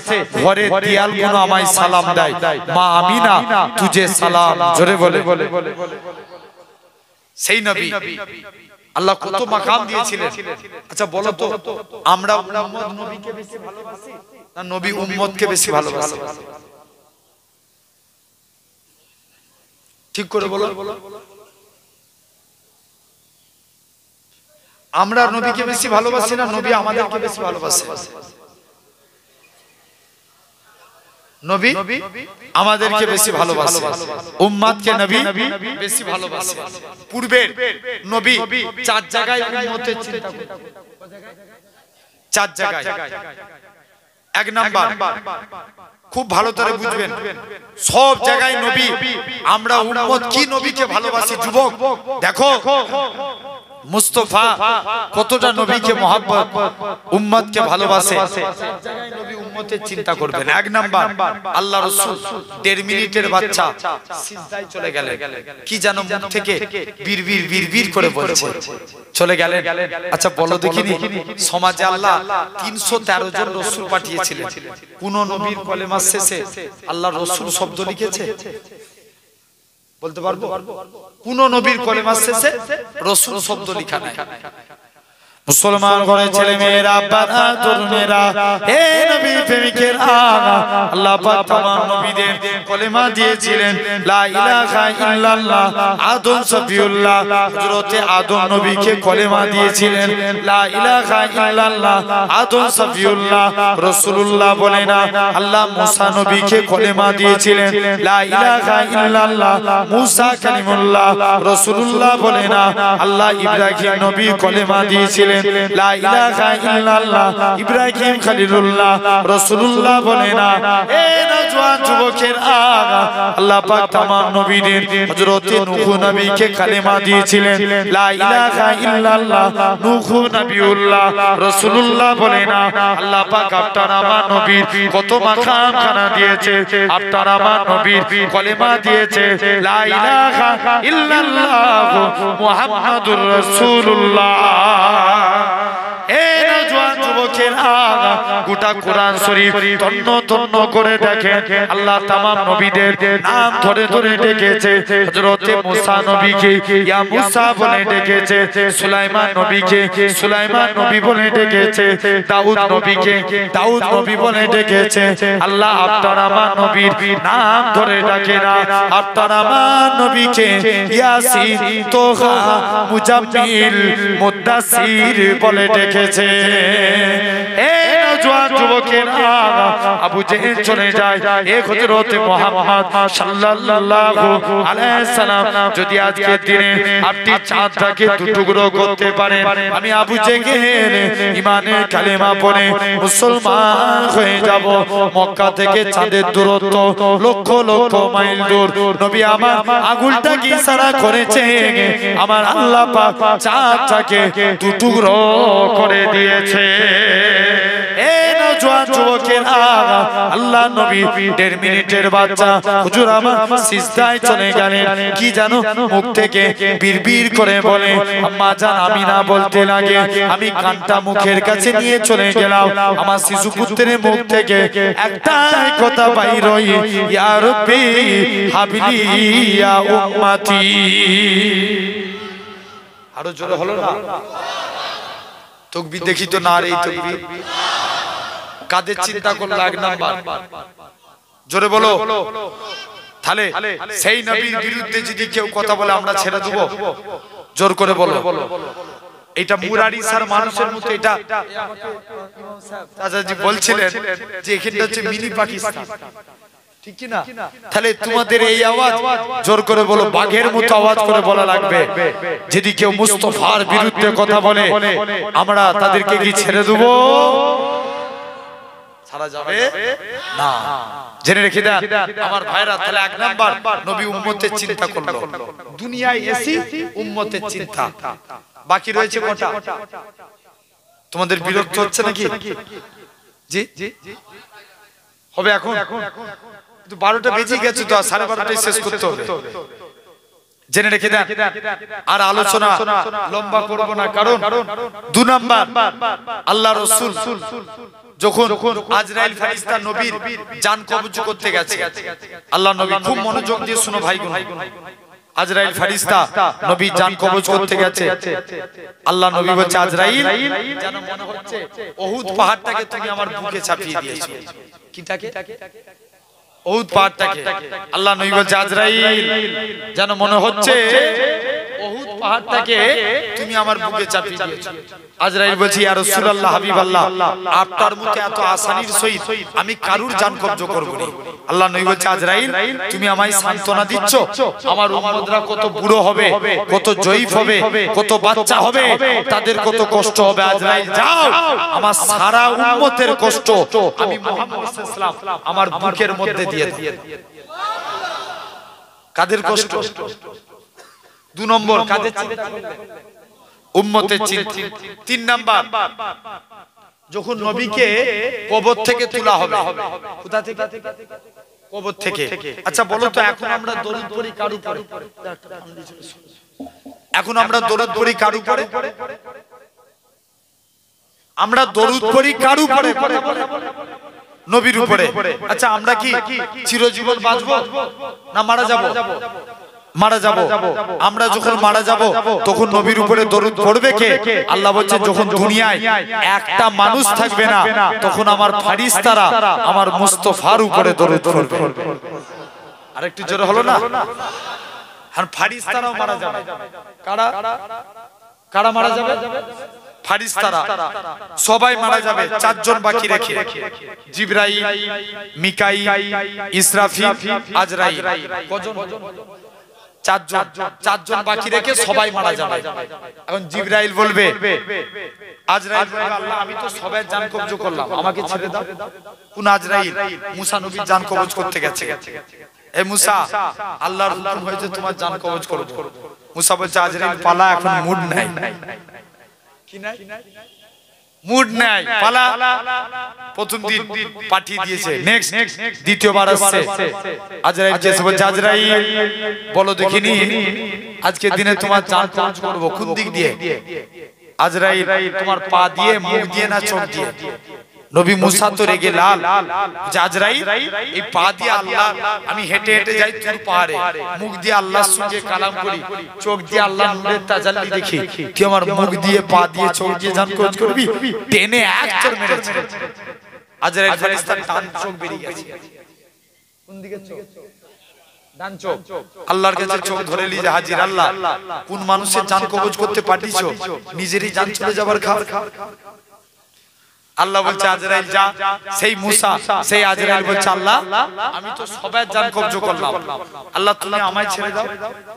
Speaker 1: ঘরের দেয়ালগুলো আমায় সালাম দেয়, মা আমিনা তুঝে সালাম। জোরে বলে। সেই নবী আল্লাহ কত মাকাম দিয়েছিলেন। আচ্ছা বলো তো, আমরা উম্মত নবীকে বেশি ভালোবাসি না নবী উম্মতকে বেশি ভালোবাসি? ঠিক করে বলো। আমরা নবীকে বেশি ভালোবাসি না নবী আমাদেরকে বেশি ভালোবাসে? নবী আমাদেরকে বেশি ভালোবাসে, উম্মতকে নবী বেশি ভালোবাসে। পূর্বের নবী চার জায়গায় উম্মতের চিন্তা করতেন। চার জায়গায়। এক নাম্বার, খুব ভালো করে বুঝবেন, সব জায়গায় নবী, আমরা উম্মত কি নবীকে ভালোবাসি? যুবক দেখো মুস্তাফা কতটা নবীকে মহব্বত, উম্মতকে ভালোবাসে। নবী উম্মতের চিন্তা করবেন। এক নাম্বার, আল্লাহ রাসূল 1.5 মিনিটের বাচ্চা সিজদায় চলে গেলেন, কি জানো মুখ থেকে বিড়বিড় বিড়বিড় করে বলছে, চলে গেলেন। আচ্ছা বলো দেখিনি, সমাজে আল্লাহ 313 জন রাসূল পাঠিয়েছিলেন, কোন নবীর কলেমার শেষে আল্লাহ রাসূল শব্দ লিখেছে? বলতে পারবো? কোন নবীর কলেমার শেষে রাসূল শব্দ লেখা নাই। মুসলমান ঘরে ছেলে মেয়েরা, বাবা তরুণেরা, হে নবী প্রেমিকেরা, আল্লাহ পাক तमाम নবীদের কলেমা দিয়েছিলেন লা ইলাহা ইল্লাল্লাহ। আদম সফিউল্লাহ হযরতে আদম নবীকে কলেমা দিয়েছিলেন লা ইলাহা ইল্লাল্লাহ। আদম সফিউল্লাহ রাসূলুল্লাহ বলে না। আল্লাহ মুসা নবীকে কলেমা দিয়েছিলেন লা ইলাহা ইল্লাল্লাহ। মুসা কালিমুল্লাহ রাসূলুল্লাহ বলে না। আল্লাহ ইব্রাহিম নবী কলেমা দিয়েছিলেন লা ইলাহা ইল্লাল্লাহ। ইব্রাহিম খলিলুল্লাহ রাসূলুল্লাহ বলে না। এ নওজোয়ান যুবকেরা, আল্লাহ পাক तमाम নবীদের হযরতে নূহ নবীকে কালেমা দিয়েছিলেন লা ইলাহা ইল্লাল্লাহ। নূহ নবিউল্লাহ রাসূলুল্লাহ বলে না। আল্লাহ পাক আপনার আমার নবীর কত মাকাম খানা দিয়েছে, আপনার আমার নবীর কলেমা দিয়েছে লা ইলাহা ইল্লাল্লাহ মুহাম্মাদুর রাসূলুল্লাহ। গোটা কোরআন শরীফ তন্ন তন্ন করে দেখেন, আল্লাহ तमाम নবীদের নাম ধরে ধরে ডেকেছে। হযরতে মুসা নবীকে ইয়া মুসা বলে ডেকেছে, সুলাইমান নবীকে সুলাইমান নবী বলে ডেকেছে, দাউদ নবীকে দাউদ নবী বলে ডেকেছে। আল্লাহ আপনার আমার নবীর নাম ধরে ডাকে না, আপনার আমার নবীকে ইয়াসিন, তোহা, মুজাম্মিল, মুদ্দাসির বলে ডেকেছে। যুবকেরা, আবু জেহেল চলে যায়, এ হযরতে মুহাম্মদ সাল্লাল্লাহু আলাইহি সাল্লাম যদি আজকের দিনে আপনি চাঁদটাকে দুটুকরো করতে পারেন, আমি আবু জেহেল ঈমানের কালেমা পড়ে মুসলমান হয়ে যাব। মক্কা থেকে চাঁদের দূরত্ব লক্ষ লক্ষ মাইল দূর। নবী আমার আঙ্গুলটাকে ইশারা করেছে, আমার আল্লাহ পাক চাঁদটাকে দুটুকরো করে দিয়েছে। আল্লাহ নবী 1.5 মিনিটের বাচ্চা, হুজুর আমার সিজদায় চলে গেলেন, কি জানো মুখ থেকে বিড়বিড় করে বলে, আম্মা জান আমিনা বলতে লাগে, আমি কানটা মুখের কাছে নিয়ে চলে গেলাম, আমার শিশু পুত্রের মুখ থেকে একটাই কথা বাইর হয়, ইয়া রাব্বি হাবলি ইয়া উম্মতি। আরো জোরে হলো না? তাকবীর দেখি তো না রে, তাকবীর। কাদের চিন্তা করলে? এক নাম্বার, জোরে বলো। তাহলে সেই নবীর বিরুদ্ধে যদি কেউ কথা বলে আমরা ছেড়ে দেব? জোর করে বলো। এটা মুরারি স্যার মানুষের মতো, এটা চাচাজি বলছিলেন যে এখানটা হচ্ছে মিনি পাকিস্তান, ঠিক কি না? তাহলে তোমাদের এই আওয়াজ জোর করে বলো, বাঘের মতো আওয়াজ করে বলা লাগবে। যদি কেউ মুস্তাফার বিরুদ্ধে কথা বলে আমরা তাদেরকে কি ছেড়ে দেব? ছাড়া যাবে না, জেনে রেখে দেন আমার ভাইরা। তাহলে এক নাম্বার, নবী উম্মতের চিন্তা করলো, দুনিয়ায় এসি উম্মতের চিন্তা। বাকি রয়েছে কটা? তোমাদের বিরক্ত হচ্ছে নাকি? জি হবে এখন? 12টা বেজে গেছে তো, 12:30টায় শেষ করতে হবে, জেনে রেখে দেন। আর আলোচনা লম্বা করব না, কারণ 2 নাম্বার, আল্লাহ রাসূল যখন আজরাইল ফেরেশতা নবীর জান কবজ করতে গেছে, আল্লাহ নবী খুব মনোযোগ দিয়ে শুনো ভাইগণ, আজরাইল ফেরেশতা নবী জান কবজ করতে গেছে। আল্লাহ নবী বলছে আজরাইল যেন মনে হচ্ছে উহুদ পাহাড়টাকে তুমি আমার বুকে চাপিয়ে দিয়েছো। কিটাকে? উহুদ পাহাড়টাকে। আল্লাহ নবী বলছে আজরাইল যেন মনে হচ্ছে উহুদ পাহাড়টাকে তুমি আমার বুকে চাপিয়ে দিয়েছো। আজরাইল বলছে ইয়া রাসূলুল্লাহ হাবিবাল্লাহ, আপনার মুখে এত আসানির সহিত আমি কারুর জান কবজ করব না। আল্লাহ নবী বলছে আজরাইল তুমি আমায় সান্তনা দিচ্ছ, আমার উম্মতরা কত বুড়ো হবে, কত জয়ীফ হবে, কত বাচ্চা হবে, তাদের কত কষ্ট হবে। আজরাইল যাও, আমার সারা উম্মতের কষ্ট আমি মুহাম্মদ সাল্লাল্লাহু আলাইহি ওয়াসাল্লাম আমার বুকের মধ্যে দিয়ে দিই। কাদের কষ্ট? 2 নম্বর কাদের চিন্তা করলেন? উম্মতের চিন্তা। 3 নাম্বার যখন নবীকে কবর থেকে তোলা হবে। কোথা থেকে? কবর থেকে। আচ্ছা বলো তো এখন আমরা দরুদ পড়ি কার উপরে? এখন আমরা দরুদ পড়ি কার উপরে? আমরা দরুদ পড়ি কার উপরে? নবীর উপরে। আচ্ছা আমরা কি চিরজীবন বাঁচবো না মারা যাব? মারা যাব। আমরা যখন মারা যাব তখন নবীর উপরে দরুদ পড়বে কে? আল্লাহ বলছে যখন দুনিয়ায় একটা মানুষ থাকবে না তখন আমার ফেরেশতারা আমার মুস্তাফার উপরে দরুদ পড়বে। আরেকটু জোরে হলো না? আর ফেরেশতারাও মারা যাবে। কারা কারা মারা যাবে? ফেরেশতারা সবাই মারা যাবে। 4 জন বাকি রেখে, জিবরাইল, মিকাইল, ইসরাফিল, আজরাইল। কজন? 4 জন বাকি রেখে সবাই মারা যাবে। এখন জিবরাইল বলবে, আজরাইল বলবে আল্লাহ আমি তো সবাই জান কবজ করলাম, আমাকে ছেড়ে দাও। কোন আজরাইল? মুসা নবীর জান কবজ করতে গেছে। এ মুসা আল্লাহর হুকুম হয়েছে তোমার জান কবজ করব। মুসা বলছে আজরাইল পালা, এখন মুড নাই। কি নাই? মুড নাই, পালা। প্রথম দিন পাঠিয়ে দিয়েছে, নেক্সট দ্বিতীয়বার আসছে। আজরাইল যেসে বলছে আজরাইল বলো দেখিনি আজকে দিনে তোমার জান কবজ করব কোন দিক দিয়ে? আজরাইল তোমার পা দিয়ে, মুখ দিয়ে না চোখ দিয়ে? নবী মুসা তো রেগে লাল। আজরাইল এই পা দিয়ে আল্লাহ আমি হেঁটে হেঁটে যাই তুর পাহাড়ে, মুখ দিয়ে আল্লাহর সঙ্গে কালাম করি, চোখ দিয়ে আল্লাহর নূরের তাজাল্লি দেখি, তুই আমার মুখ দিয়ে, পা দিয়ে, চোখ দিয়ে জান কবজ করবি? টেনে এক চড় মেরেছে। আজরাইল ফেরেশতা ডান চোখ বেরিয়ে গেছে। কোন দিকে চোখ? ডান চোখ। আল্লাহর কাছে চোখ ধরে লিয়ে হাজির, আল্লাহ কোন মানুষের জান কবজ করতে পাঠিয়েছো? নিজেরই জান চলে যাবার খাবার। আল্লাহ বলছে আজরাইল যা। সেই মুসা, সেই আজরাইল বলছে আল্লাহ আমি তো সবাই জান কবজ করলাম, আল্লাহ তুমি আমায় ছেড়ে দাও।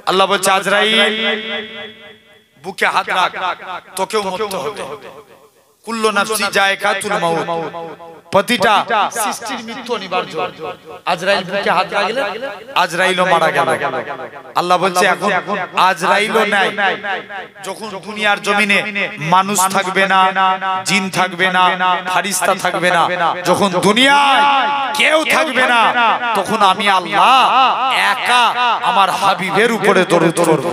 Speaker 1: আল্লাহ বলছে আজরাইল বুকে হাত রাখ, তোকেও মরতে হবে। কুল্লু নাফসি যায়কাতুল মাউত, প্রতিটা সৃষ্টির মৃত্যু অনিবার্য। আজরাইল বুকে হাত রাখলে আজরাইলও মারা গেল। আল্লাহ বলছে এখন আজরাইলও নাই। যখন দুনিয়ার জমিনে মানুষ থাকবে না, জিন থাকবে না, ফেরেশতা থাকবে না, যখন দুনিয়ায় কেউ থাকবে না, তখন আমি আল্লাহ একা আমার হাবিবের উপরে দরুদ পড়ব।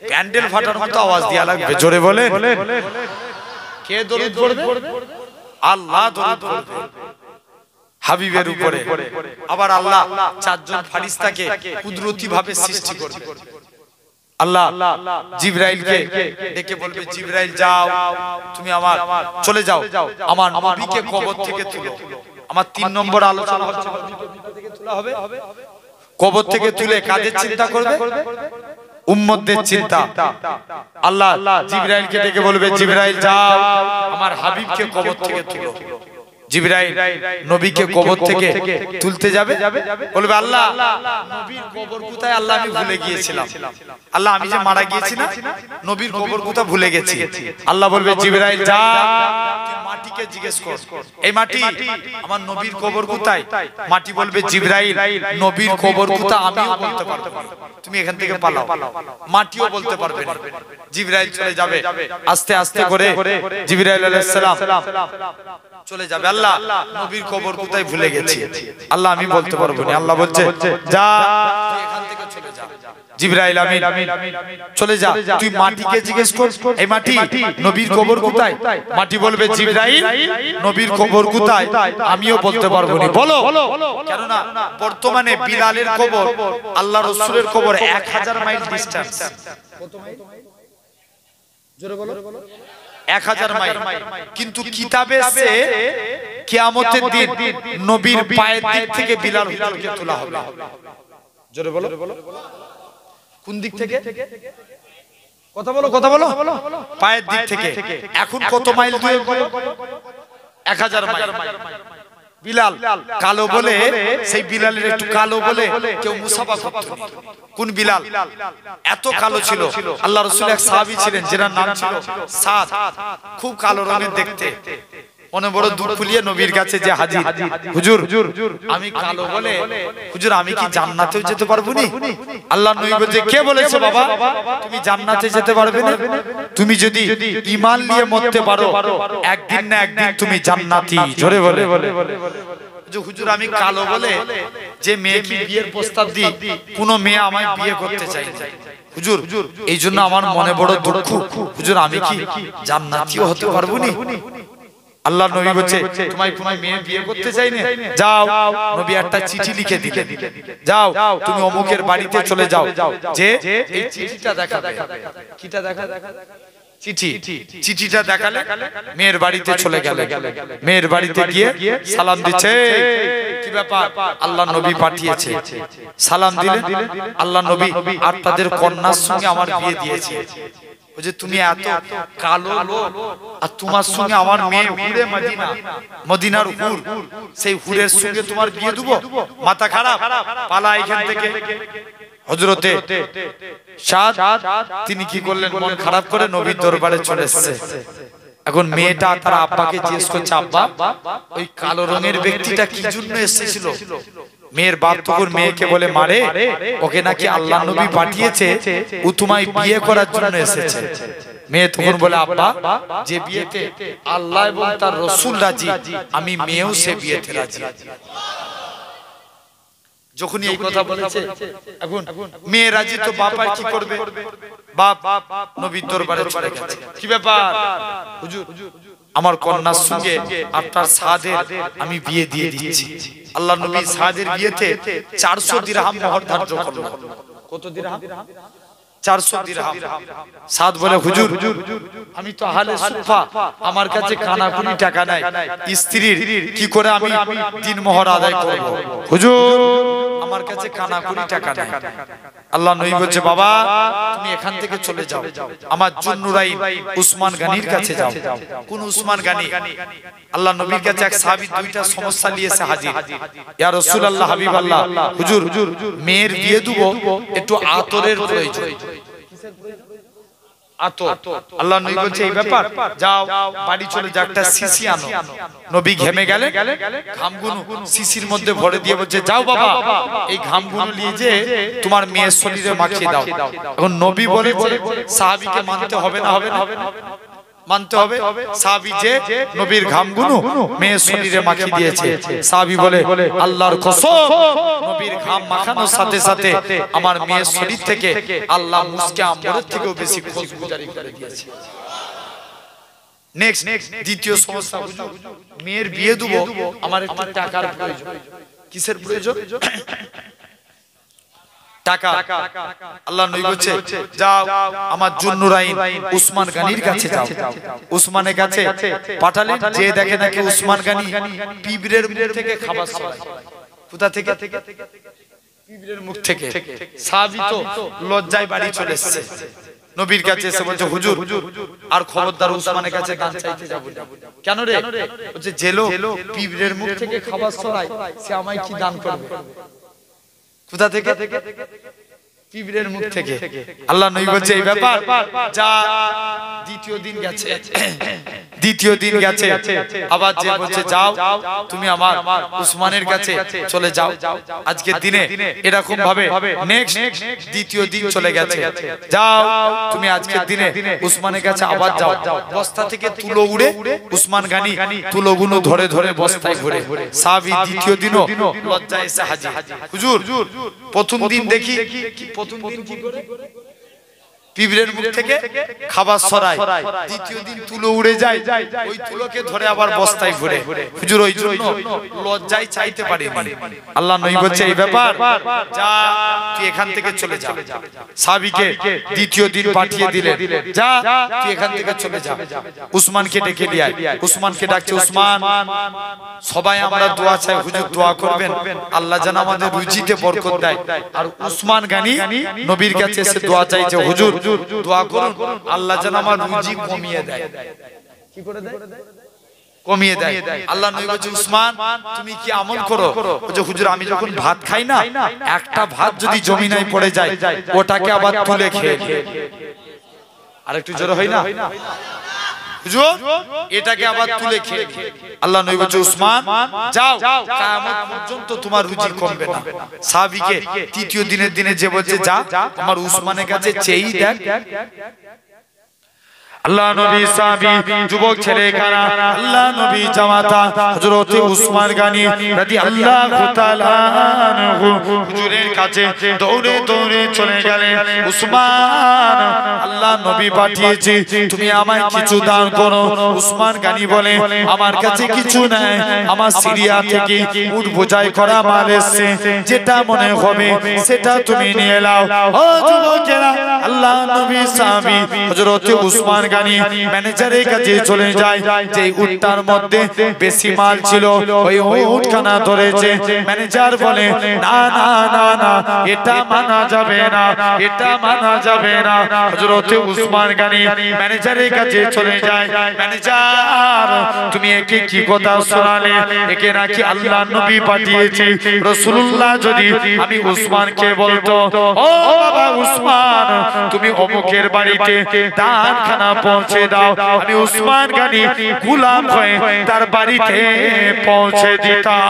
Speaker 1: প্যান্ডেল ফাটার মতো আওয়াজ দিয়া লাগবে, জোরে বলেন। কে দরুদ পড়বে? আল্লাহ দরুদ পড়বে হাবিবের উপরে। আবার আল্লাহ 4 জন ফেরেশতাকে কুদরতি ভাবে সৃষ্টি করবে। আল্লাহ জিবরাইলকে ডেকে বলবে জিবরাইল যাও, তুমি আমার চলে যাও, আমার নবীকে কবর থেকে তুলো। আমার 3 নম্বর আলোচনা হচ্ছে থেকে তোলা হবে। কবর থেকে তুলে কাদের চিন্তা করবে? উম্মতদের চিন্তা। আল্লাহ জিবরাইলকে ডেকে বলবে জিবরাইল যাও, আমার হাবিবকে কবর থেকে তুলো। জিবরাইল নবীকে কবর থেকে তুলতে যাবে, বলবে আল্লাহ নবীর কবর কোথায়? আল্লাহ আমি ভুলে গিয়েছিলাম। আল্লাহ আমি যে মারা গিয়েছি না, নবীর কবর কোথায় ভুলে গেছি। আল্লাহ বলবে জিবরাইল যা, মাটিকে জিজ্ঞেস কর এই মাটি আমার নবীর কবর কোথায়? মাটি বলবে জিবরাইল নবীর কবর কোথায় আমিও বলতে পারবো না, তুমি এখান থেকে পালাও। মাটিও বলতে পারবে না। জিবরাইল চলে যাবে। আস্তে আস্তে করে জিবরাইল আলাইহিস সালাম চলে যাবে। আল্লাহ নবীর কবর কোথায় ভুলে গেছি, আল্লাহ আমি বলতে পারবো না। আল্লাহ বলছে যা এখান থেকে চলে যা। জিবরাইল আমিন চলে যা, তুই মাটিকে জিজ্ঞেস কর এই মাটি নবীর কবর কোথায়। মাটি বলবে জিবরাইল নবীর কবর কোথায়, আমিও বলতে পারবো না। বলো, কেননা বর্তমানে বিলালের কবর আল্লাহ রাসূলের কবর 1000 মাইল ডিসটেন্স। কত মাইল? জোরে বলো। 1000 মাইল। কিন্তু কিতাবে আছে কিয়ামতের দিন নবীর পায়ের দিক থেকে বিলাল হুজুরকে তোলা হবে। জোরে বলো। কোন দিক থেকে? কথা বলো, কথা বলো। পায়ের দিক থেকে। এখন কত মাইল দূরে? 1000 মাইল। বিলাল কালো বলে, সেই বিলালের একটু কালো বলে কেউ মুসাফা করত। কোন বিলাল? এত কালো ছিল। আল্লাহ রাসূল এক সাহাবী ছিলেন যার নাম ছিল সাদ, খুব কালো রঙের দেখতে। মনে বড় দুঃখ ফুলিয়ে নবীর কাছে যে হাজির, হুজুর আমি কালো বলে হুজুর আমি কি জান্নাতেও যেতে পারবো না? আল্লাহ নবী বলছে কে বলেছে বাবা তুমি জান্নাতে যেতে পারবে না? তুমি যদি ঈমান নিয়ে মরতে পারো একদিন না একদিন তুমি জান্নাতি। জোরে বলে। হুজুর আমি কালো বলে যে মেয়েকে বিয়ের প্রস্তাব দিই, কোন মেয়ে আমায় বিয়ে করতে চাই না হুজুর, এই জন্য আমার মনে বড় দুঃখ। হুজুর আমি কি জান্নাতীও হতে পারবো না? আল্লাহ নবী বলছে তোমায় মেয়ে বিয়ে করতে চাই না, যাও। নবী একটা চিঠি লিখে দিলেন, যাও তুমি অমুকের বাড়িতে চলে যাও, যে এই চিঠিটা দেখাবে। কিটা দেখা? চিঠিটা দেখালে মেয়ের বাড়িতে চলে গেলে, মেয়ের বাড়িতে গিয়ে সালাম দিচ্ছে। কি ব্যাপার? আল্লাহ নবী পাঠিয়েছে। সালাম দিলেন। আল্লাহ নবী আর তাদের কন্যার সঙ্গে আমার বিয়ে দিয়েছে। যে তুমি এত কালো লোক আর তোমার সঙ্গে আমার মেয়ে হুরে মদিনা, মদিনার হুর, সেই হুরের সঙ্গে তোমার বিয়ে দেব? মাথা খারাপ, পালা এখান থেকে। হযরতে সাদ তিনি কি করলেন? মন খারাপ করে নবীর দরবারে চলে এসেছে। এখন মেয়েটা তার আব্বাকে জিজ্ঞেস করছে, আব্বা ওই কালো রঙের ব্যক্তিটা কি জন্য এসেছিল? মেয়ের বাপ তখন মেয়েকে বলে, মারে ওকে নাকি আল্লাহ নবী পাঠিয়েছে, ও তোমায় বিয়ে করার জন্য এসেছে। মেয়ে তখন বলে, আব্বা যে বিয়েতে আল্লাহ এবং তার রাসূল রাজি, আমি মেয়েও সে বিয়েতে রাজি। যখনই এই কথা বলেছে, এখন মেয়ে রাজি তো বাপ আর কি করবে? বাপ নবীর দরবারে চলে গেছে। কি ব্যাপার হুজুর? আমার কন্যার সঙ্গে আপনার সাদের আমি বিয়ে দিয়ে দিয়েছি। আল্লাহ নবী সাদের বিয়েতে 400 দিরহাম মোহর ধার্য করলেন। কত দিরহাম? 400 দিরহাম। সাদ বলে, হুজুর আমি তো আহলে সুফা, আমার কাছে কানাকুনি টাকা নাই, স্ত্রীর কি করে আমি দিন মোহর আদায় করব? হুজুর আমার কাছে কানাকুনি টাকা নাই। আল্লাহ নবী বলছে, বাবা তুমি এখান থেকে চলে যাও, আমার জুন্নুরাইন উসমান গানির কাছে যাও। কোন উসমান গানি? আল্লাহ নবীর কাছে এক সাহাবী দুইটা সমস্যা নিয়ে এসে হাজির। ইয়া রাসূলুল্লাহ, হাবিবাল্লাহ, হুজুর মেয়ের বিয়ে দেব, একটু আতরের প্রয়োজন। কিসের প্রয়োজন? আতর। আল্লাহ নবী বলছে এই ব্যাপার, যাও বাড়ি চলে যাও, একটা শিশি আনো। নবী ঘেমে গেলে ঘামগুলো শিশির মধ্যে ভরে দিয়ে বলছে, যাও বাবা এই ঘামগুলো নিয়ে যে তোমার মেয়ের শরীরে মাখিয়ে দাও। এখন নবী বলেছে সাহাবীকে মানতে হবে না? হবে না? মানতে হবে। সাহাবী যে নবীর ঘামগুলো মেয়ের শরীরে মাখিয়ে দিয়েছে। সাহাবী বলে, আল্লাহর কসম নবীর ঘাম মাখানোর সাথে সাথে আমার মেয়ের শরীর থেকে আল্লাহ মুসকে আম্বরের থেকেও বেশি খুশবু জারি করে দিয়েছে। নেক্সট দ্বিতীয় সমস্যা, হুজুর মেয়ের বিয়ে দেব, আমার একটু টাকার প্রয়োজন। কিসের প্রয়োজন? টাকা। আল্লাহ নবী বলছে, যাও আমার জুন্নুরাইন উসমান গানির কাছে যাও। উসমানের কাছে পাঠালেন, যে দেখে নাকি উসমান গানি পিঁপড়ের মুখ থেকে খাবার খায়। কোথা থেকে? পিঁপড়ের মুখ থেকে। সাহাবী তো লজ্জায় বাড়ি চলে এসেছে। নবীর কাছে এসে বলছে, হুজুর আর খবরদার উসমানের কাছে দান চাইতে যাব না। কেন রে? বলছে, যে লোক পিঁপড়ের মুখ থেকে খাবার ছড়ায় সে আমায় কি দান করবে? কোথা থেকে? পিঁপড়ের মুখ থেকে। আল্লাহ নবী বলছে এই ব্যাপার যা। দ্বিতীয় দিন গেছে, দ্বিতীয় দিন গেছে, আবার যে বলছে যাও তুমি আমার উসমানের কাছে চলে যাও আজকের দিনে। এরকম ভাবে নেক্সট দ্বিতীয় দিন চলে গেছে, যাও তুমি আজকের দিনে উসমানের কাছে আবার যাও। বস্তা থেকে তুলো উড়ে উসমান গানি তুলোগুলো ধরে ধরে বস্তায় ভরে। সাহাবী দ্বিতীয় দিনও লজ্জায় এসে হাজির। হুজুর প্রথম দিন দেখি, প্রথম দিন কি করে পিঁপড়ের মুখ থেকে খাবার সরায়, দ্বিতীয় দিন তুলো উড়ে যায়, ওই তুলোকে ধরে আবার বস্তায় ভরে। হুজুর ওই জন্য লজ্জায় চাইতে পারিনি। আল্লাহ নবী বলছে এই ব্যাপার যা তুই এখান থেকে চলে যা। সাহাবীকে দ্বিতীয় দিন পাঠিয়ে দিলেন, যা তুই এখান থেকে চলে যা, উসমানকে ডেকে নিয়ে আয়। উসমানকে ডাকছে, উসমান সবাই আমরা দোয়া চাই, হুজুর দোয়া করবেন আল্লাহ যেন আমাদের রুজিতে বরকত দেয়। আর উসমান গানি নবীর কাছে এসে দোয়া চাইছে, হুজুর দোয়া করুন আল্লাহ যেন আমার রুজি কমিয়ে দেয়। কি করে দেয়? কমিয়ে দেয়। আল্লাহ নবী বলেন উসমান তুমি কি আমল করো? বলে হুজুর আমি যখন ভাত খাই না, একটা ভাত যদি জমিনায় পড়ে যায় ওটাকে আবার তুলে খেয়ে। আরেকটু জোরে হয় না হুজুর? এটাকে আবার তুলে খেয়ে। আল্লাহ নবী বলেন উসমান যাও, কিয়ামত পর্যন্ত তোমার রুজি কমবে না। সাহাবীকে তৃতীয় দিনের দিনে যে বলছে যা আমার উসমানের কাছে চেয়েই দেখ। আল্লাহ নবী সাহাবী যুবক ছেলে কারা, আল্লাহ নবী জামাতা হযরত উসমান গানি রাদিয়াল্লাহু তাআলা আনহু হুজুরের কাছে দৌড়ে দৌড়ে চলে গেলেন। উসমান আল্লাহ নবী পাঠিয়েছে তুমি আমায় কিছু দান করো। উসমান গানি বলে আমার কাছে কিছু নাই, আমার সিরিয়া থেকে উট বোঝাই করা মাল এসেছে, যেটা মনে হবে সেটা তুমি নিয়ে নাও। ও যুবকেরা, আল্লাহ নবী সাহাবী হযরত উসমান গানি ম্যানেজারের কাছে চলে যায়। যে উটটার মধ্যে বেশি মাল ছিল ওই উটখানা ধরেছে। ম্যানেজার বলে না না না না, এটা মানা যাবে না, এটা মানা যাবে না। হযরত উসমান গানি ম্যানেজারের কাছে চলে যায়। ম্যানেজার তুমি একে কি কথা শোনালে? একে নাকি আল্লাহ নবী পাঠিয়েছে। রাসূলুল্লাহ যদি আমি উসমানকে বলতো ও বাবা উসমান তুমি অমুকের বাড়িতে দানখানা পৌঁছে দাও, আমি উসমান গানি গোলাম হয়ে তার বাড়িতে পৌঁছে দিতাম।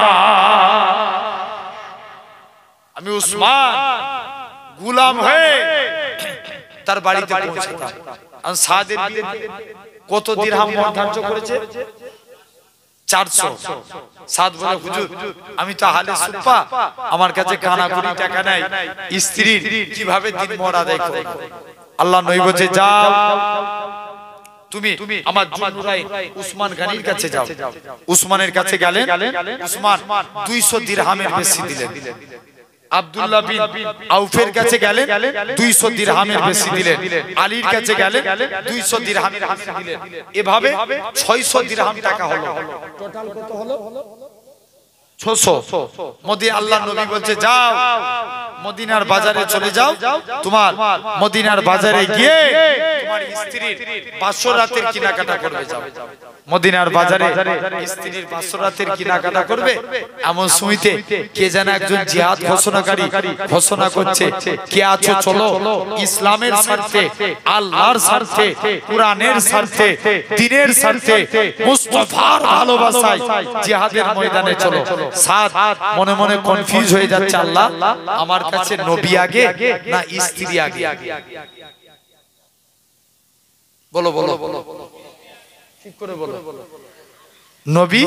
Speaker 1: আমি উসমান গোলাম হয়ে তার বাড়িতে পৌঁছাতাম। আর সাদের কত দিরহাম ধার্য করেছে? 400। সাদ বলে হুজুর আমি তো হালে সুপ্পা, আমার কাছে কানা করি টাকা নাই, স্ত্রীর কিভাবে দিন মোর আদায় করব? আল্লাহ নবী বলে যাও তুমি আমার জুনুরাই উসমান গানির কাছে যাও। উসমানের কাছে গেলেন, উসমান 200 দিরহামের বেশি দিলেন। আব্দুল্লাহ বিন আউফের কাছে গেলেন, 200 দিরহামের বেশি দিলেন। আলীর কাছে গেলেন, 200 দিরহামের বেশি দিলেন। এভাবে 600 দিরহাম টাকা হলো। টোটাল কত হলো? 600। মদিনা আল্লাহ নবী বলছে যাও মদিনার বাজারে চলে যাও, তোমার মদিনার বাজারে গিয়ে তোমার স্ত্রীর বাসরাতের কেনাকাটা করবে। যাও মদিনার বাজারে স্ত্রীর বাসরাতের কেনাকাটা করবে। এমন সময়তে কে যেন একজন জিহাদ ঘোষণাকারী ঘোষণা করছে, কে আছো চলো ইসলামের স্বার্থে, আল্লাহর স্বার্থে, কুরআনের স্বার্থে, দ্বীনের স্বার্থে, মুস্তাফার ভালোবাসায় জিহাদের ময়দানে চলো। সাদ মনে মনে কনফিউজ হয়ে যাচ্ছে, আল্লাহ আমার কাছে নবী আগে না স্ত্রী আগে? বলো বলো ঠিক করে বলো। নবী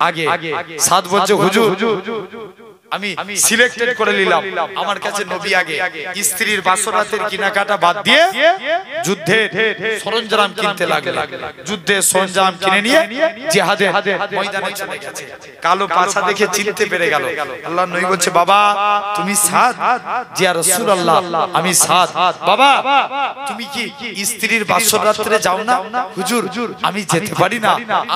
Speaker 1: আগে। সাদ বলছে হুজুর আমি সিলেক্টেড করে নিলাম, আমার কাছে নবী আগে। স্ত্রীর বাসরাতের কেনাকাটা বাদ দিয়ে যুদ্ধের সরঞ্জাম কিনতে লাগলেন। যুদ্ধের সরঞ্জাম কিনে নিয়ে জিহাদের ময়দানে চলে গেছে। কালো পাছা দেখে চিনতে পেরে গেল। আল্লাহর নবী বলছে বাবা তুমি সাদ? জি ইয়া রাসূলুল্লাহ আমি সাদ। বাবা তুমি কি স্ত্রীর বাসরাতে যাও না? হুজুর আমি যেতে পারি না,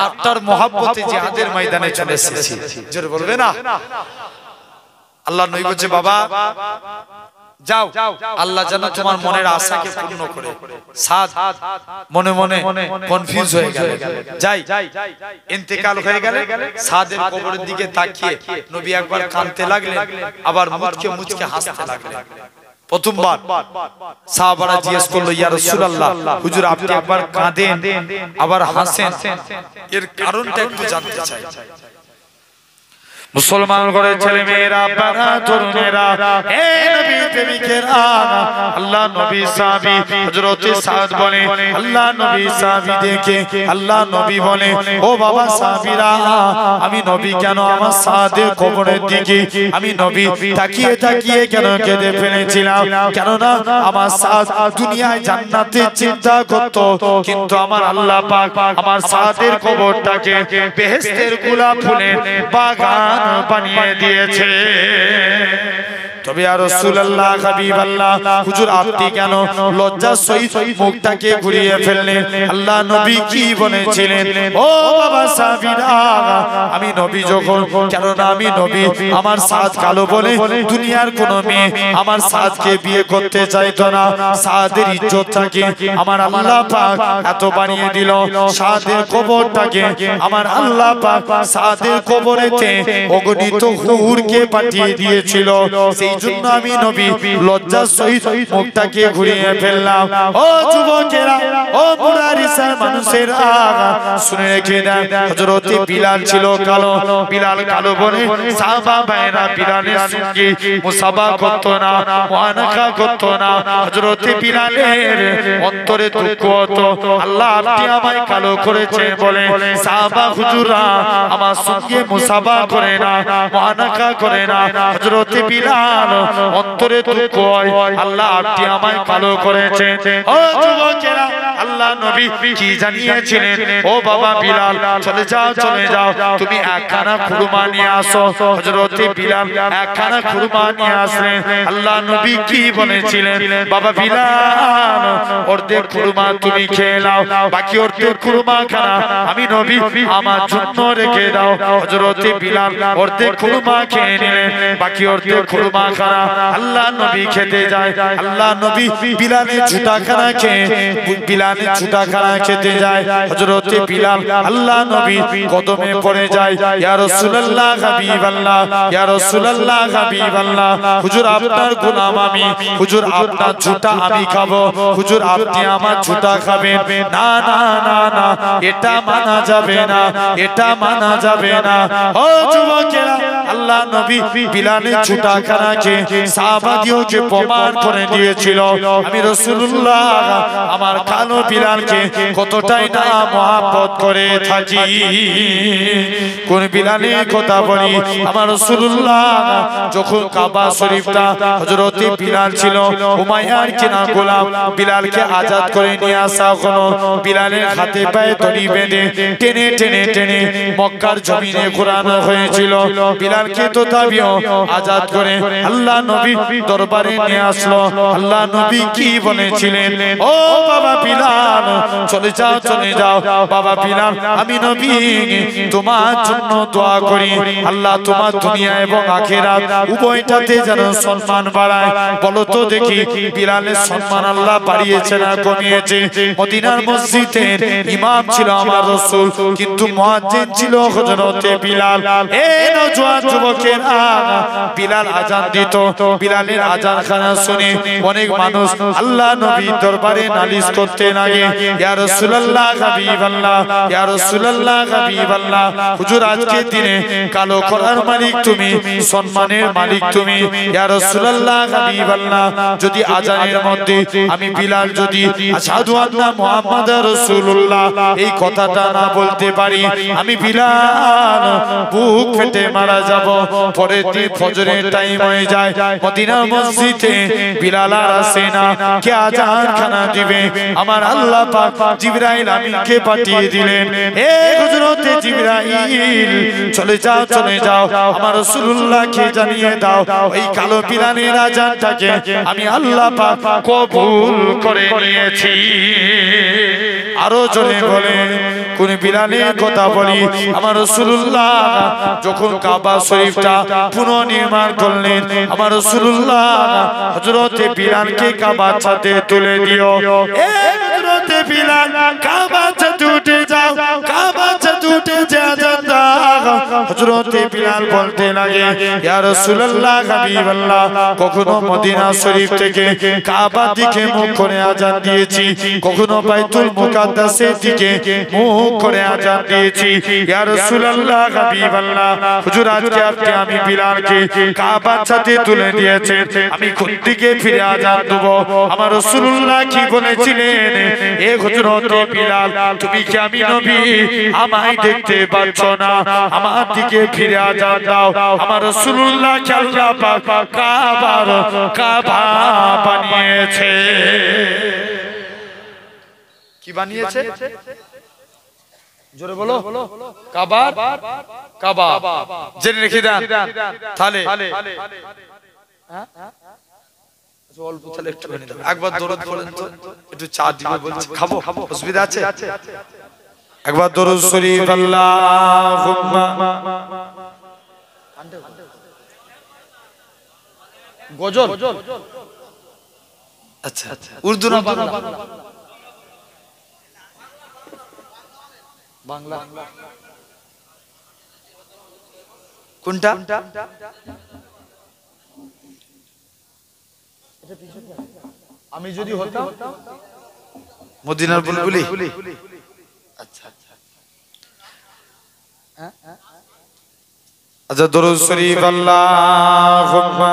Speaker 1: আপনার মহব্বতে জিহাদের ময়দানে চলে এসেছি। জোরে বলবে না? আল্লাহ নবী বলছে বাবা যাও, আল্লাহ যেন তোমার মনের আশাকে পূর্ণ করে। সাদ মনে মনে কনফিউজ হয়ে গেল। যাই ইন্তেকাল হয়ে গেল। সাদের কবরের দিকে তাকিয়ে নবী একবার কাঁদতে লাগলেন, আবার মুচকে মুচকে হাসতে লাগলেন। প্রথমবার সাহাবারা জিজ্ঞেস করলো, ইয়া রাসূলুল্লাহ, হুজুর আপনি একবার কাঁদেন আবার হাসেন, এর কারণটা একটু জানতে চাই। মুসলমান ঘরের ছেলে মেয়েরা, বাবা তরুণেরা, হে নবী প্রেমিকেরা, আল্লাহ নবী সাহাবী হযরত সাদ বলে, আল্লাহ নবী সাহাবী দেখে আল্লাহ নবী বলে, ও বাবা সাহাবীরা, আমি নবী কেন আমার সাদের কবরের দিকে আমি নবী তাকিয়ে তাকিয়ে কেন কেঁদে ফেলেছিলাম, কেননা আমার সাদ দুনিয়ায় জান্নাতে চিন্তা করত, কিন্তু আমার আল্লাহ পাক আমার সাদের কবরটাকে বেহেশতের গোলাপ ফুলের বাগান বানিয়ে দিয়েছে। তবে আর রাসূলুল্লাহ হাবিবাল্লাহ, হুজুর আপনি কেন লজ্জার সহিত মুখটাকে ঘুরিয়ে ফেললেন? আল্লাহ নবী কি বলেছিলেন? ও বাবা সাহাবীরা, আমি নবী যখন, কেননা আমি নবী, আমার সাদ কালো বলে দুনিয়ার কোন মেয়ে আমার সাদকে বিয়ে করতে চাইতো না। সাদের ইজ্জতটাকে আমার আল্লাহ পাক এত বানিয়ে দিল, সাদের কবরটাকে আমার আল্লাহ পাক সাদের কবরেতে অগণিত হুরকে পাঠিয়ে দিয়েছিল। সেই জন্য আমি নবী লজ্জার সহিত মুখটাকে ঘুরিয়ে ফেললাম। ও যুবকেরা, ও মুরারিসার মানুষেরা, শুনে রেখে দেন, হযরত বিলাল ছিল কালো। বিলাল কালো বলে সাহাবা ভাইরা বিলালের সঙ্গে মুসাফা করত না, মুআনাকা করত না। হযরত বিলালের অন্তরে দুঃখ হতো, আল্লাহ আপনি আমায় কালো করেছেন বলে সাহাবা হুজুররা আমার সঙ্গে মুসাফা করে না, মুআনাকা করে না। হযরত বিলাল অন্তরে দুঃখ হয়, আল্লাহ আপনি আমায় কালো করেছেন। ও যুবকেরা, আল্লাহ নবী কি জানিয়েছিলেন? ও বাবা বিলাল, চলে যাও, চলে যাও, তুমি একখানা খুরমা নিয়ে আসো। হযরত বিলাল একখানা খুরমা নিয়ে আসলেন। আল্লাহ নবী কি বলেছিলেন? বাবা বিলাল, অর্ধেক খুরমা তুমি খেয়ে নাও, বাকি অর্ধেক খুরমা খানা আমি নবী আমার জন্য রেখে দাও। হযরত বিলাল অর্ধেক খুরমা খেয়ে নিলেন, বাকি অর্ধেক খুরমা খানা আল্লাহ নবী খেতে যায়। আল্লাহ নবী বিলালের ঝুটাখানা খেয়ে বিলালের ঝুটাখানা খেতে যায়। হযরত বিলাল আল্লাহ নবী কদমে পড়ে যায়, ইয়া রাসূলুল্লাহ হাবিবাল্লাহ, ইয়া রাসূলুল্লাহ হাবিবাল্লাহ, হুজুর আপনার গোলাম আমি, হুজুর আপনার ঝুটা আমি খাবো, হুজুর আপনি আমার ঝুটা খাবেন। না না না না, এটা মানা যাবে না, এটা মানা যাবে না। ও যুবকেরা, আল্লাহ নবী বিলালের ঝুটাখানা খেয়ে সাহাবাদিওকে প্রমাণ করে দিয়েছিল, আমি রাসূলুল্লাহ আমার কালো বিলালকে কতটাই না মহব্বত করে থাকি। কোন বিলালের কথা বলি? আমার রাসূলুল্লাহ যখন কাবা শরীফটা, হযরত বিলাল ছিল উমাইয়ার কেনা গোলাম, বিলালকে আজাদ করে নিয়ে আসা হলো। বিলালের হাতে পায়ে দড়ি বেঁধে টেনে টেনে টেনে মক্কার জমিনে ঘোরানো হয়েছিল। বিলালকে তো তাবিও আজাদ করে আল্লাহ নবী দরবারে নিয়ে আসলো। আল্লাহ নবী কি বলেছিলেন? ও বাবা বিলাল, চলে যাও, চলে যাও। বাবা বিলাল, আমি নবী তোমার জন্য দোয়া করি, আল্লাহ তোমার দুনিয়া এবং আখিরাত উভয়টাতে যেন সম্মান বাড়ায়। বলো তো দেখি, বিলালের সম্মান আল্লাহ বাড়িয়েছে না কমিয়েছে? মদিনার মসজিদের ইমাম ছিল আমার রাসূল, কিন্তু মুয়াজ্জিন ছিল হযরত বিলাল। এই নওজোয়ান যুবকেরা, বিলাল আজান দিত, বিলালের আজান খানা শুনে অনেক মানুষ আল্লাহ নবীর দরবারে নালিশ করতে লাগে, ইয়া রাসূলুল্লাহ হাবিবাল্লাহ, ইয়া রাসূলুল্লাহ হাবিবাল্লাহ, হুজুর আজকে দিনে কালো করার মালিক তুমি, সম্মানের মালিক তুমি, ইয়া রাসূলুল্লাহ হাবিবাল্লাহ, যদি আজানের মধ্যে আমি বিলাল যদি আশহাদু আন্না মুহাম্মাদার রাসূলুল্লাহ এই কথাটা না বলতে পারি, আমি বিলাল বুক ফেটে মারা যাব। পরের দিন ফজরের টাইম হয়ে যায়, মদিনা মসজিদে বিলাল আর আসে না, কে আজান খানা দিবে? আমার আল্লাহ পাক জিবরাইল আমিনকে পাঠিয়ে দিলেন, হে হযরত জিবরাইল, চলে যাও, চলে যাও, আমার রাসূলুল্লাহকে জানিয়ে দাও এই কালো বিলালের আজানটাকে আমি আল্লাহ পাক কবুল করে নিয়েছি। আরো জোরে বলে, কোন বিলালের কথা বলি? আমার রাসূলুল্লাহ যখন কাবা শরীফটা পুনর্নির্মাণ করলেন, আমার রাসূলুল্লাহ হযরত বিলালকে কাবার ছাদে তুলে দিও। এ হযরত বিলাল, কাবার ছাদে উঠে যাও, কাবার ছাদে উঠে যে আজান বান্দা হযরত বিলাল বলতে লাগে ইয়া রাসূলুল্লাহ হাবিবাল্লাহ কখনো মদিনা শরীফ থেকে কাবা দিকে মুখ করে আযান দিয়েছি কখনো বাইতুল মুকাদ্দাসের দিকে মুখ করে আযান দিয়েছি ইয়া রাসূলুল্লাহ হাবিবাল্লাহ হুজুর আজকে আপনি আমি বিলালকে কাবার সাথে তুলে দিয়েছেন আমি কোন দিকে ফিরে আযান দেব আমার রাসূলুল্লাহ কি বলেছিলেন এ হযরত বিলাল তুমি কি আমি নবী আমায় দেখতে পাচ্ছ না আমার দিকে ফিরে আযান দাও আমার রাসূলুল্লাহ কে আল্লাহ পাক কাবা বানিয়েছে কি বানিয়েছে জোরে বলো কাবা জেনে রেখে দেন তাহলে অল্প তাহলে একটু একবার দরুদ পড়েন তো একটু চা দিবে বলছি খাবো অসুবিধা আছে একবার দরুদ শরীফ আল্লাহুম্মা গজল আচ্ছা উর্দু না বাংলা কোনটা আমি যদি হতাম মদিনার বুলবুলি আচ্ছা আচ্ছা দরুদ শরীফ আল্লাহুম্মা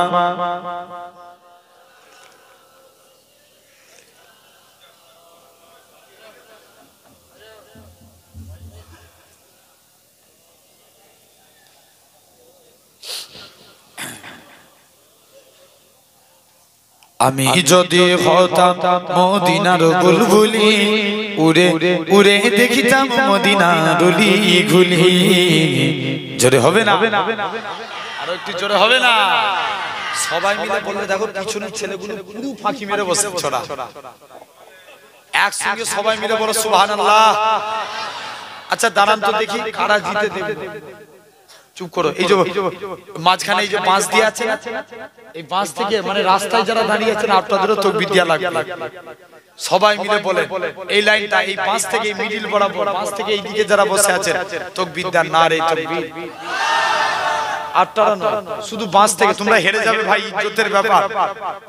Speaker 1: আমি যদি হতাম মদিনার বুলবুলি উড়ে উড়ে দেখিতাম মদিনার দুলি ঘুলি জোরে হবে না আরো একটু জোরে হবে না সবাই মিলে বলবে দেখো পিছনের ছেলেগুলো পুরো ফাঁকি মেরে বসে ছড়া একসঙ্গে সবাই মিলে বলো সুবহানাল্লাহ আচ্ছা দাঁড়ান তো দেখি কারা জিতে দেবে চুপ করো এই যে মাঝখানে এই যে বাঁশ দিয়ে আছে এই বাঁশ থেকে মানে রাস্তায় যারা দাঁড়িয়ে আছেন আপনাদেরও তাকবীর দেয়া লাগবে সবাই মিলে বলে এই লাইনটা এই বাঁশ থেকে এই মিডল বরাবর বাঁশ থেকে এই দিকে যারা বসে আছেন তাকবীর দেন নারে তাকবীর আপনারা না শুধু বাঁশ থেকে তোমরা হেরে যাবে ভাই ইজ্জতের ব্যাপার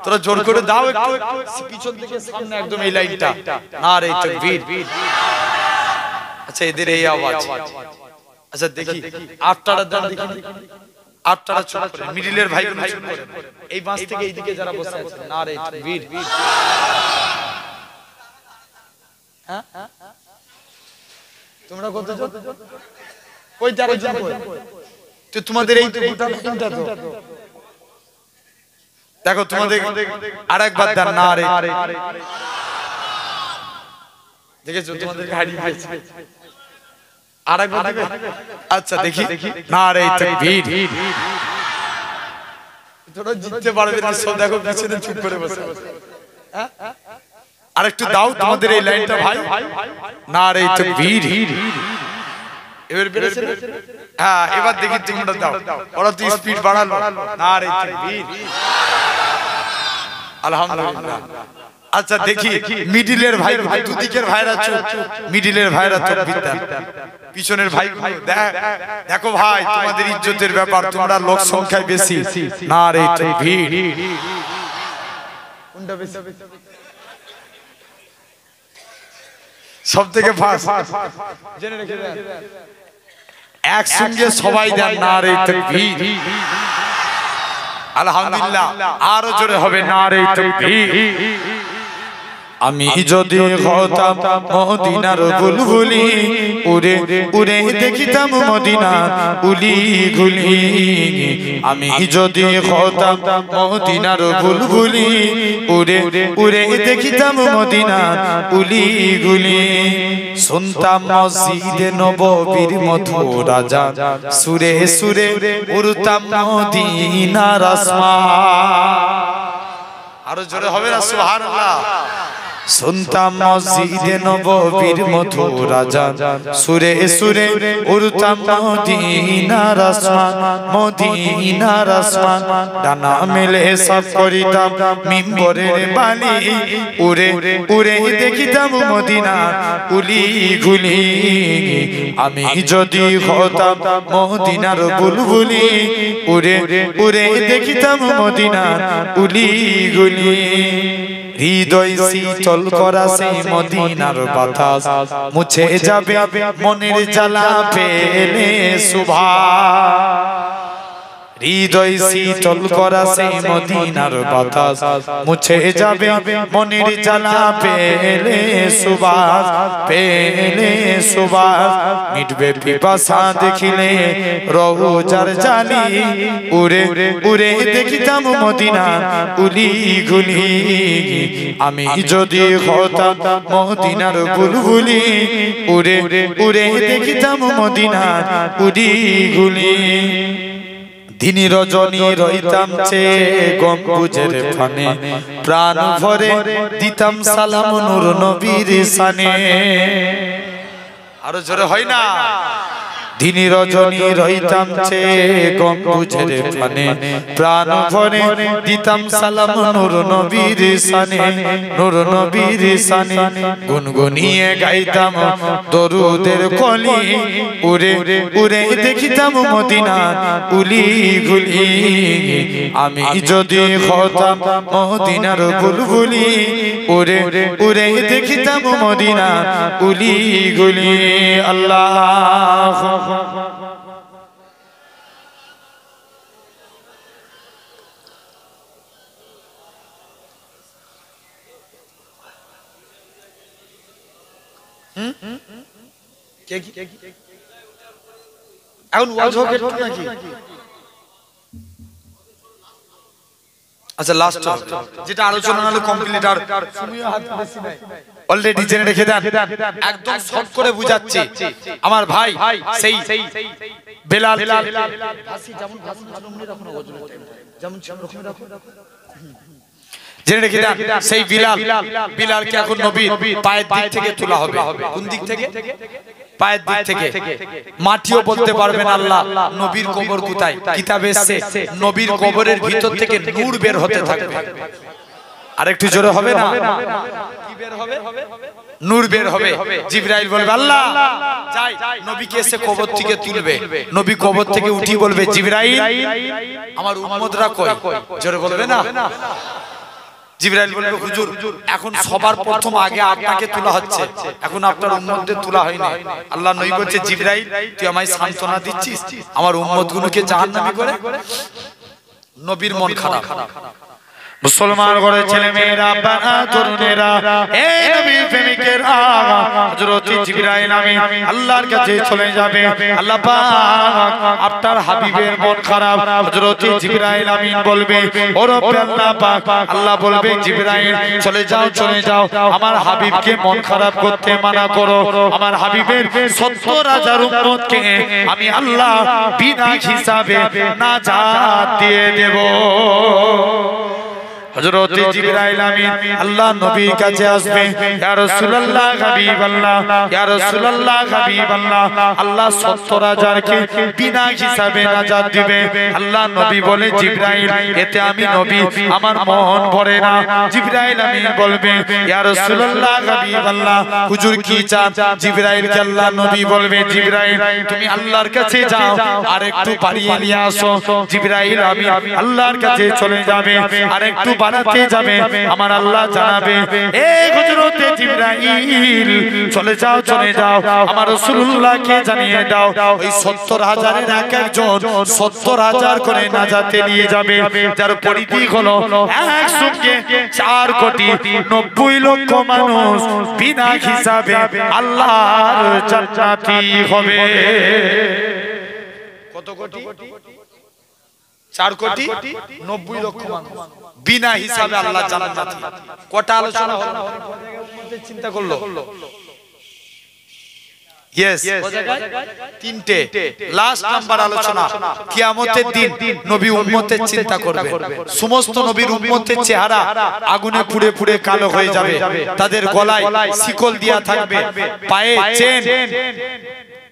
Speaker 1: তোরা জোর করে দাও একটু পিছন থেকে সামনে একদম এই লাইনটা নারে তাকবীর আচ্ছা এদের এই আওয়াজ আচ্ছা দেখি আপনারা দান দেখি আপনারা চুপ করেন মিডলের ভাই বোন চুপ করেন এই বাঁশ থেকে এই দিকে যারা বসে আছেন নারে তাকবীর হ্যাঁ তোমরা কত জন কই যারা জন তো তোমাদের এই তো গোটা লাইনটা তো দেখো তোমাদের আরেকবার দান নারে দেখেছো তোমাদের গাড়ি হয়েছে আরেকবার দিবে আচ্ছা দেখি নারে তাকবীর তোরা জিততে পারবে না সব দেখো পিছনে চুপ করে বসে হ্যাঁ আরেকটু দাও তোমাদের এই লাইনটা ভাই নারে তাকবীর এবার বেরেছে হ্যাঁ এবার দেখি তোমরা দাও ওরা তো স্পিড বাড়ালো নারে তাকবীর আলহামদুলিল্লাহ আচ্ছা দেখি মিডলের ভাই দুদিকের ভাইরা চুপ মিডলের ভাইরা তাকবীর দেন পিছনের ভাই দেখো ভাই তোমাদের ইজ্জতের ব্যাপার তোমরা লোক সংখ্যায় বেশি নারে তাকবীর কোনটা বেশি সবথেকে ফাস্ট জেনে রেখে দেন একসঙ্গে সবাই দেন নারে তাকবীর আলহামদুলিল্লাহ আরো জোরে হবে নারে তাকবীর আমি যদি হতাম মদিনার বুলবুলি উড়ে উড়ে দেখিতাম মদিনার উলি গুলি আমি যদি হতাম মদিনার বুলবুলি উড়ে উড়ে দেখিতাম মদিনার উলি গুলি শুনতাম মসজিদে নববীর মধুর আযান সুরে সুরে উড়তাম মদিনার আসমান আরো জোরে হবে না সুবহানাল্লাহ শুনতাম মসজিদে নববীর মধুর আযান সুরে সুরে উড়তাম মদিনার আসমান মদিনার আসমান ডানা মেলে সব করিতাম মিম্বরের বালি উড়ে উড়ে দেখিতাম মদিনার কুলি গুলি আমি যদি হতাম মদিনার বুলবুলি উড়ে উড়ে দেখিতাম মদিনার কুলি গুলি হৃদয় শীতল করা সেই মদিনার বাতাস মুছে যাবে মনের জ্বালা পেলে সুভাষ হৃদয় শীতল করা সেই মদিনার বাতাস মুছে যাবে মনের জ্বালা পেলে সুবাস মিটবে পিপাসা দেখিলে রওজার জালি উড়ে উড়ে দেখিতাম মদিনার কুলি গুলি আমি যদি হতাম মদিনার বুলবুলি উড়ে উড়ে দেখিতাম মদিনার কুলি গুলি দিন রজনী রইতাম চেয়ে গম্বুজের ফানে প্রাণ ভরে দিতাম সালাম নূর নবীর শানে আরো জোরে হয় না দিন রজনী রইতাম চেয়ে গম্বুজের ফানে প্রাণ ভরে দিতাম সালাম নূর নবীর শানে নূর নবীর শানে গুনগুনিয়ে গাইতাম দরুদের কলি উড়ে উড়ে দেখিতাম মদিনার কুলি গুলি আমি যদি হতাম মদিনার বুলবুলি উড়ে উড়ে দেখিতাম মদিনার কুলি গুলি আল্লাহ এখন ওয়াজ হবে নাকি আচ্ছা লাস্ট যেটা আলোচনা হলো কমপ্লিট আর তুমিও হাত বেশি নাই অলরেডি জেনে রেখে দেন একদম শর্ট করে বুঝাচ্ছি আমার ভাই সেই বেলাল ফাঁসি যেমন ফাঁসি যেমন রকম জেনে রেখে দেন সেই বিলালকে এখন নবীর পায়ের দিক থেকে তোলা হবে কোন দিক থেকে পায়ের দিক থেকে মাটিও বলতে পারবেন আল্লাহ নবীর কবর কোথায় কিতাবে এসেছে নবীর কবরের ভিতর থেকে নূর বের হতে থাকবে আরেকটু জোরে হবে না কি বের হবে নূর বের হবে জিবরাইল বলবে আল্লাহ যাই নবীকে এসে কবর থেকে তুলবে নবী কবর থেকে উঠি বলবে জিবরাইল আমার উম্মতরা কই জোরে বলবে না জিবরাইল বলবে হুজুর এখন সবার প্রথম আগে আপনাকে তোলা হচ্ছে এখন আপনার উম্মতদের তোলা হয়নি আল্লাহ নবী বলছে জিবরাইল তুই আমায় সান্তনা দিচ্ছিস আমার উম্মতগুলোকে জাহান্নামী করে নবীর মন খারাপ মুসলমান ঘরে ছেলে মেয়েরা বাবা তরুণেরা এই নবী প্রেমিকেরা হযরত জিবরাইল আমিন আল্লাহর কাছে চলে যাবে আল্লাহ পাক আপনার হাবিবের মন খারাপ হযরত জিবরাইল আমিন বলবে ও রব্বে আল্লাহ পাক আল্লাহ বলবে জিবরাইল চলে যাও আমার হাবিবকে মন খারাপ করতে মানা করো আমার হাবিবের ৭০,০০০ উম্মতকে আমি আল্লাহ বিনা হিসাবে নাজাত দিয়ে দেব হযরত জিবরাইল আমিন আল্লাহ নবীর কাছে আসবে ইয়া রাসূলুল্লাহ হাবিবাল্লাহ ইয়া রাসূলুল্লাহ হাবিবাল্লাহ আল্লাহ ৭০,০০০ কে বিনা হিসাবে নাজাত দিবে আল্লাহ নবী বলে জিবরাইল এতে আমি নবী আমার মন ভরে না জিবরাইল আমিন বলবে ইয়া রাসূলুল্লাহ হাবিবাল্লাহ হুজুর কি চান জিবরাইল কে আল্লাহ নবী বলবে জিবরাইল তুমি আল্লাহর কাছে যাও আর একটু বাড়িয়ে নিয়ে আসো জিবরাইল আমিন আল্লাহর কাছে চলে যাবে আর একটু বানাতে যাবে আমার আল্লাহ জানাবে এই হযরত জিবরাইল চলে যাও আমার রাসূলুল্লাহকে জানিয়ে দাও ওই ৭০,০০০ এর এক একজন ৭০,০০০ করে নাজাতে নিয়ে যাবে যার পরিধি হলো একসঙ্গে ৪,৯০,০০,০০০ মানুষ বিনা হিসাবে আল্লাহর জান্নাতি হবে কত কোটি ৪,৯০,০০,০০০ মানুষ বিনা হিসাবে আল্লাহ জান্নাতি কটা আলোচনা হলো চিন্তা করলো ইয়েস তিনটে লাস্ট নাম্বার আলোচনা কিয়ামতের দিন নবী উম্মতের চিন্তা করবে সমস্ত নবীর উম্মতের চেহারা আগুনে পুড়ে পুড়ে কালো হয়ে যাবে তাদের গলায় শিকল দেয়া থাকবে পায়ে চেন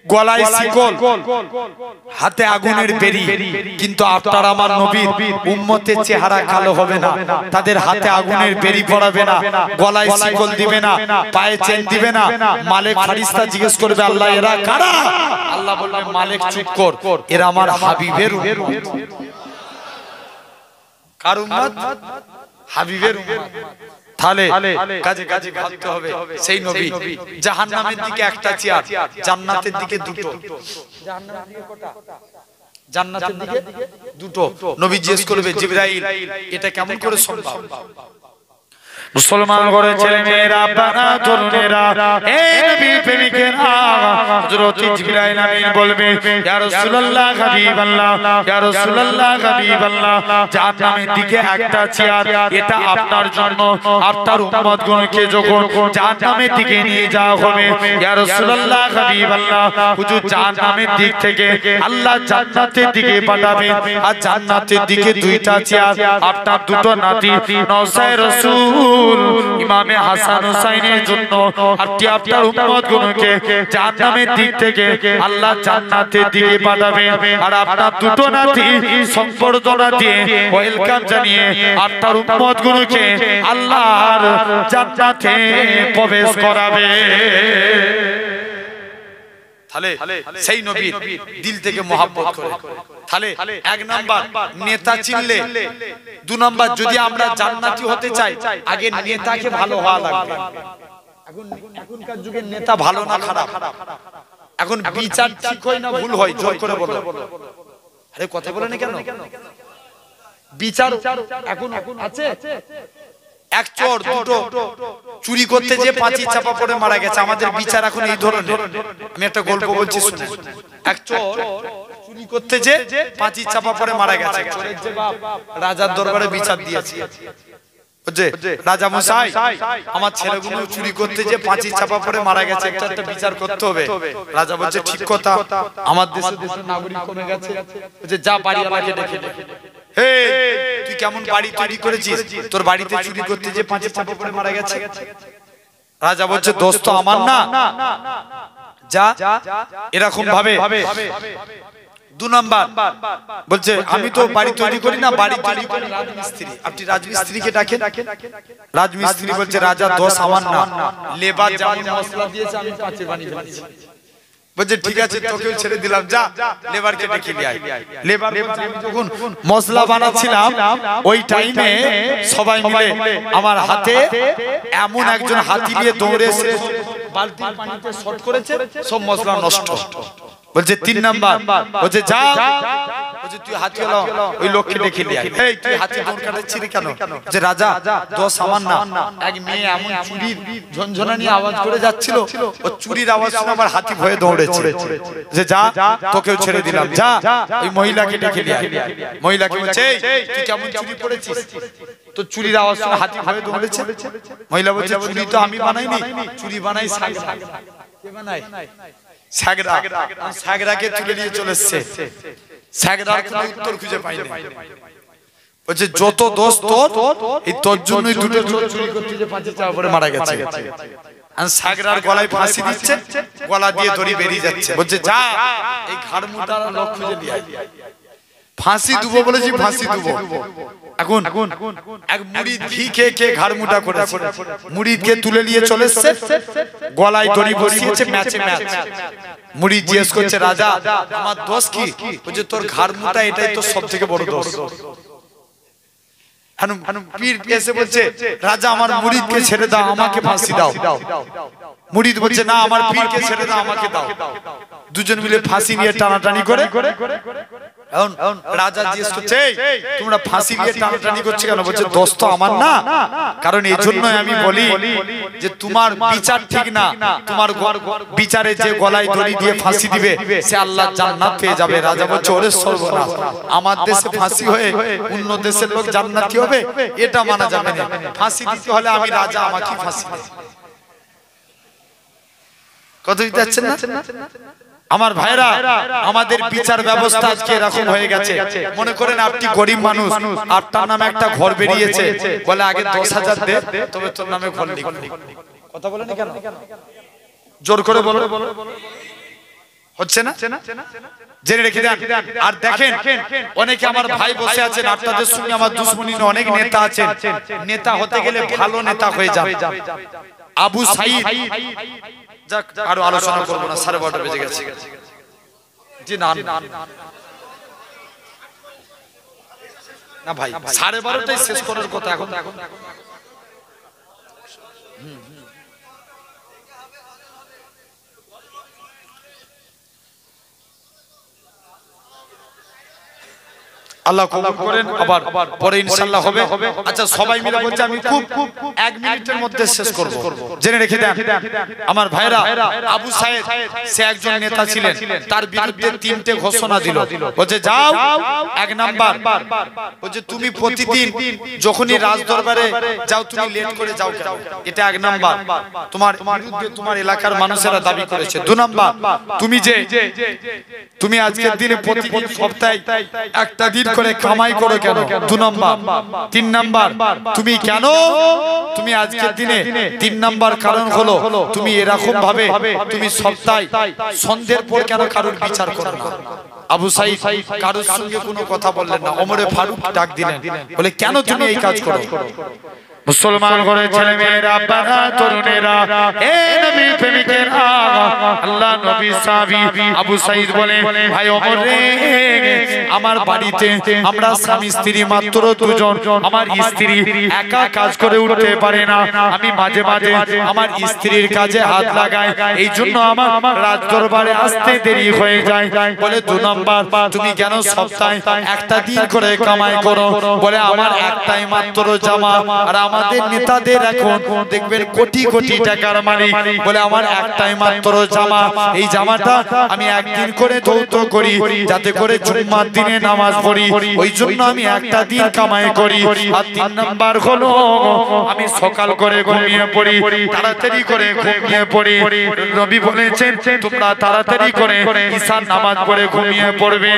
Speaker 1: গলায় শিকল হাতে আগুনের বেরি কিন্তু আপনার আমার নবীর উম্মতের চেহারা কালো হবে না তাদের হাতে আগুনের বেরি পড়াবে না গলায় শিকল দিবে না পায়ে চেন দিবে না মালিক ফেরেশতা জিজ্ঞেস করবে আল্লাহ এরা কারা আল্লাহ বলবে মালিক চুপ কর এরা আমার হাবিবের উম্মত কার উম্মত হাবিবের উম্মত তাহলে কাজে কাজে ভাবতে হবে সেই নবী জাহান্নামের দিকে একটা চেয়ার জান্নাতের দিকে দুটো জাহান্নামের দিকে কটা জান্নাতের দিকে দুটো নবী জিজ্ঞেস করবে জিবরাইল এটা কেমন করে সম্ভব মুসলমান ঘরে ছেলে মেয়েরা বাবা তরুণেরা হে নবী প্রেমিকেরা হযরত জিবরাইল আমিন বলবে ইয়া রাসূলুল্লাহ হাবিবাল্লাহ ইয়া রাসূলুল্লাহ হাবিবাল্লাহ জাহান্নামের দিকে একটা চেয়ার এটা আপনার জন্য আপনার উম্মতগণকে যখন জাহান্নামের দিকে নিয়ে যাওয়া হবে ইয়া রাসূলুল্লাহ হাবিবাল্লাহ হুজুর জাহান্নামের দিক থেকে আল্লাহ জান্নাতের দিকে পাঠাবেন আর জান্নাতের দিকে দুইটা চেয়ার আপনার দুটো নাতি নওসায় রাসূল ইমামে হাসান হুসাইনের জন্য আপনি আপনার উম্মতগণকে জান্নাতের দিক থেকে আল্লাহ জান্নাতের দিকে পাঠাবেন আর আপনার দুটো নাতি সম্বর্ধনা দিয়ে ওয়েলকাম জানিয়ে আপনার উম্মতগণকে আল্লাহর জান্নাতে প্রবেশ করাবে তাহলে সেই নবী দিল থেকে মহব্বত করে তাহলে এক নাম্বার নেতা চিনলে দুই নাম্বার যদি আমরা জান্নাতি হতে চাই আগে নেতাকে ভালো হওয়া লাগবে এখনকার যুগের নেতা ভালো না খারাপ এখন বিচার ঠিক হয় না ভুল হয় জোর করে বলো আরে কথা বলে না কেন বিচার এখন আছে এক চোর দুটো চুরি করতে যে পাঁচি চাপা পড়ে মারা গেছে আমাদের বিচার এখন এই ধরনের আমি একটা গল্প বলছি শুনে এক চোর চুরি করতে যে পাঁচি চাপা পড়ে মারা গেছে চোরের যে বাপ রাজার দরবারে বিচার দিয়েছে বুঝছে রাজা মশাই আমার ছেলেগুলো চুরি করতে যে পাঁচি চাপা পড়ে মারা গেছে একটা বিচার করতে হবে রাজা বলছে ঠিক কথা আমার দেশের নাগরিক কমে গেছে বলছে যা বাড়িওয়ালাকে ডেকে দে হে তুই কেমন বাড়ি তৈরি করেছিস তোর বাড়িতে চুরি করতে যে পাঁচি চাপা পড়ে মারা গেছে রাজা বলছে দোস্ত আমার না যা এরকম ভাবে দু নাম্বার বলছে আমি তো বাড়ি তৈরি করি না বাড়ি তৈরি করে রাজমিস্ত্রি আপনি রাজমিস্ত্রিকে ডাকেন রাজমিস্ত্রি বলছে রাজা দোষ আমার না লেবার যেমন মশলা দিয়েছে আমি কাঁচে বানিয়ে ফেলেছি বলছে ঠিক আছে তোকেও ছেড়ে দিলাম যা লেবারকে ডেকে নিয়ে আয় লেবার বলছে আমি যখন মশলা বানাচ্ছিলাম ওই টাইমে সবাই মিলে আমার হাতে এমন একজন হাতি নিয়ে দৌড়ে এসে বালতির পানিতে শর্ট করেছে সব মশলা নষ্ট বলছে তিন নাম্বার বলছে যা বলছে তুই হাতি হলো ওই লোককে ডেকে নিয়ে আয় এই তুই হাতি দৌড় কাটাচ্ছিস কেন যে রাজা দোষ আমার না এক মেয়ে এমন চুরির ঝনঝনা নিয়ে আওয়াজ করে যাচ্ছিল ও চুরির আওয়াজ শুনে আমার হাতি ভয়ে দৌড়েছে যে যা তোকেও ছেড়ে দিলাম যা ওই মহিলাকে ডেকে নিয়ে আয় মহিলাকে বলছে তুই কেমন চুরি করেছিস তো চুরির আওয়াজ শুনে হাতি ভয়ে দৌড়েছে মহিলা বলছে চুরি তো আমি বানাইনি চুরি বানাই সাগরা কে বানায় সাগরা সাগরাকে তুলে নিয়ে চলে এসেছে সাগরার কোনো উত্তর খুঁজে পাইনি বলছে যত দোষ তোর এই তোর জন্যই দুটো চুরি করতে যে পাঁচে চাপা পড়ে মারা গেছে আর সাগরার গলায় ফাঁসি দিচ্ছে গলা দিয়ে দড়ি বেরিয়ে যাচ্ছে বলছে যা এই ঘাড় মুটার লোক খুঁজে নিয়ে আয় ফাঁসি দেবো বলেছি ফাঁসি দেবো এখন এক মুরিদ ঘি খেয়ে খেয়ে ঘাড় মুটা করেছে মুরিদকে তুলে নিয়ে চলে এসেছে গলায় দড়ি বসিয়েছে ম্যাচে ম্যাচ মুরিদ জিজ্ঞেস করছে রাজা আমার দোষ কি বলছে তোর ঘাড় মুটা এটাই তো সবথেকে বড় দোষ পীর এসে বলছে রাজা আমার মুরিদকে ছেড়ে দাও আমাকে ফাঁসি দাও মুরিদ বলছে না আমার পীরকে ছেড়ে দাও আমাকে দাও দুজন মিলে ফাঁসি নিয়ে টানাটানি করে এখন রাজা জিজ্ঞেস করছে তোমরা ফাঁসি নিয়ে টানাটানি করছো কেন বলছে দোষ তো আমার না কারণ এই জন্যই আমি বলি যে তোমার বিচার ঠিক না তোমার বিচারে যে গলায় দড়ি দিয়ে ফাঁসি দিবে সে আল্লাহ জান্নাত পেয়ে যাবে রাজা বলছে ওরে সর্বনাশ আমার দেশে ফাঁসি হয়ে অন্য দেশের লোক জান্নাতি হবে এটা মানা যাবে না ফাঁসি দিতে হলে আমি রাজা আমাকে ফাঁসি দেব কত দিতে যাচ্ছেন না? আমার ভাইরা, আমাদের বিচার ব্যবস্থা আজকে এরকম হয়ে গেছে। মনে করেন আপনি গরিব মানুষ, আপনার নামে একটা ঘর বেরিয়েছে, বলে আগে 10,000 দে, তবে তোর নামে ঘর লিখব। কথা বলেন কেন? জোর করে বলো, হচ্ছে না? জেনে রেখে দেন। আর দেখেন, অনেকে আমার ভাই বসে আছেন, আপনাদের সঙ্গে আমার দুশ্মনী অনেক নেতা আছেন। নেতা হতে গেলে ভালো নেতা হয়ে যান। আবু সাঈদ, যাক আরো আলোচনা করবো না, 12:30 বেজে গেছে। জি না না ভাই, 12:30টাই শেষ করার কথা এখন। আল্লাহ কবুল করেন, আবার পরে ইনশাআল্লাহ হবে। আচ্ছা, সবাই মিলে বলছে আমি খুব 1 মিনিটের মধ্যে শেষ করব। জেনে রেখে দেন আমার ভাইরা, আবু সাঈদ সে একজন নেতা ছিলেন, তার বিরুদ্ধে 3টে ঘোষণা দিল। বলছে যাও, 1 নাম্বার বলছে তুমি প্রতিদিন যখনই রাজ দরবারে যাও তুমি লেট করে যাও কেন, এটা 1 নাম্বার। তোমার বিরুদ্ধে তোমার এলাকার মানুষেরা দাবি করেছে। 2 নাম্বার, তুমি আজকের দিনে প্রতিদিন সপ্তাহে একটা দিন করে কামাই করো কেন? 2 নাম্বার। 3 নাম্বার, তুমি কেন তুমি আজকের দিনে 3 নাম্বার কারণ হলো তুমি এরকম ভাবে তুমি সপ্তাহে সন্ধ্যের পর কেন কারোর বিচার করো না? আবু সাঈদ কারোর সঙ্গে কোনো কথা বললেন না, ওমরে ফারুক ডাক দিলেন, বলে কেন তুমি এই কাজ করো? মুসলমান ঘরের ছেলে মেয়েরা, বাবা তরুণেরা, এ নবী প্রেমিকেরা, আল্লাহ নবী সাহাবী আবু সাঈদ বলে, ভাই ওমর রে, আমার বাড়িতে আমরা স্বামী স্ত্রী মাত্র 2 জন, আমার স্ত্রী একা কাজ করে উঠতে পারে না, আমি মাঝে মাঝে আমার স্ত্রীর কাজে হাত লাগাই, এই জন্য আমার রাজ দরবারে আসতে দেরি হয়ে যায়। বলে 2 নাম্বার, তুমি কেন সপ্তাহে একটা দিন করে কামাই করো? বলে আমার একটাই মাত্র জামা, আর আমাদের নেতাদের এখন দেখবেন কোটি কোটি টাকার মালিক, বলে আমার একটাই মাত্র জামা, এই জামাটা আমি একদিন করে ধৌত করি যাতে করে জুম্মার দিনে নামাজ পড়ি, ওই জন্য আমি একটা দিন কামাই করি। আর 3 নাম্বার হলো আমি সকাল করে ঘুমিয়ে পড়ি, তাড়াতাড়ি করে ঘুমিয়ে পড়ি। নবী বলেছেন তোমরা তাড়াতাড়ি করে ঈশার নামাজ পড়ে ঘুমিয়ে পড়বে,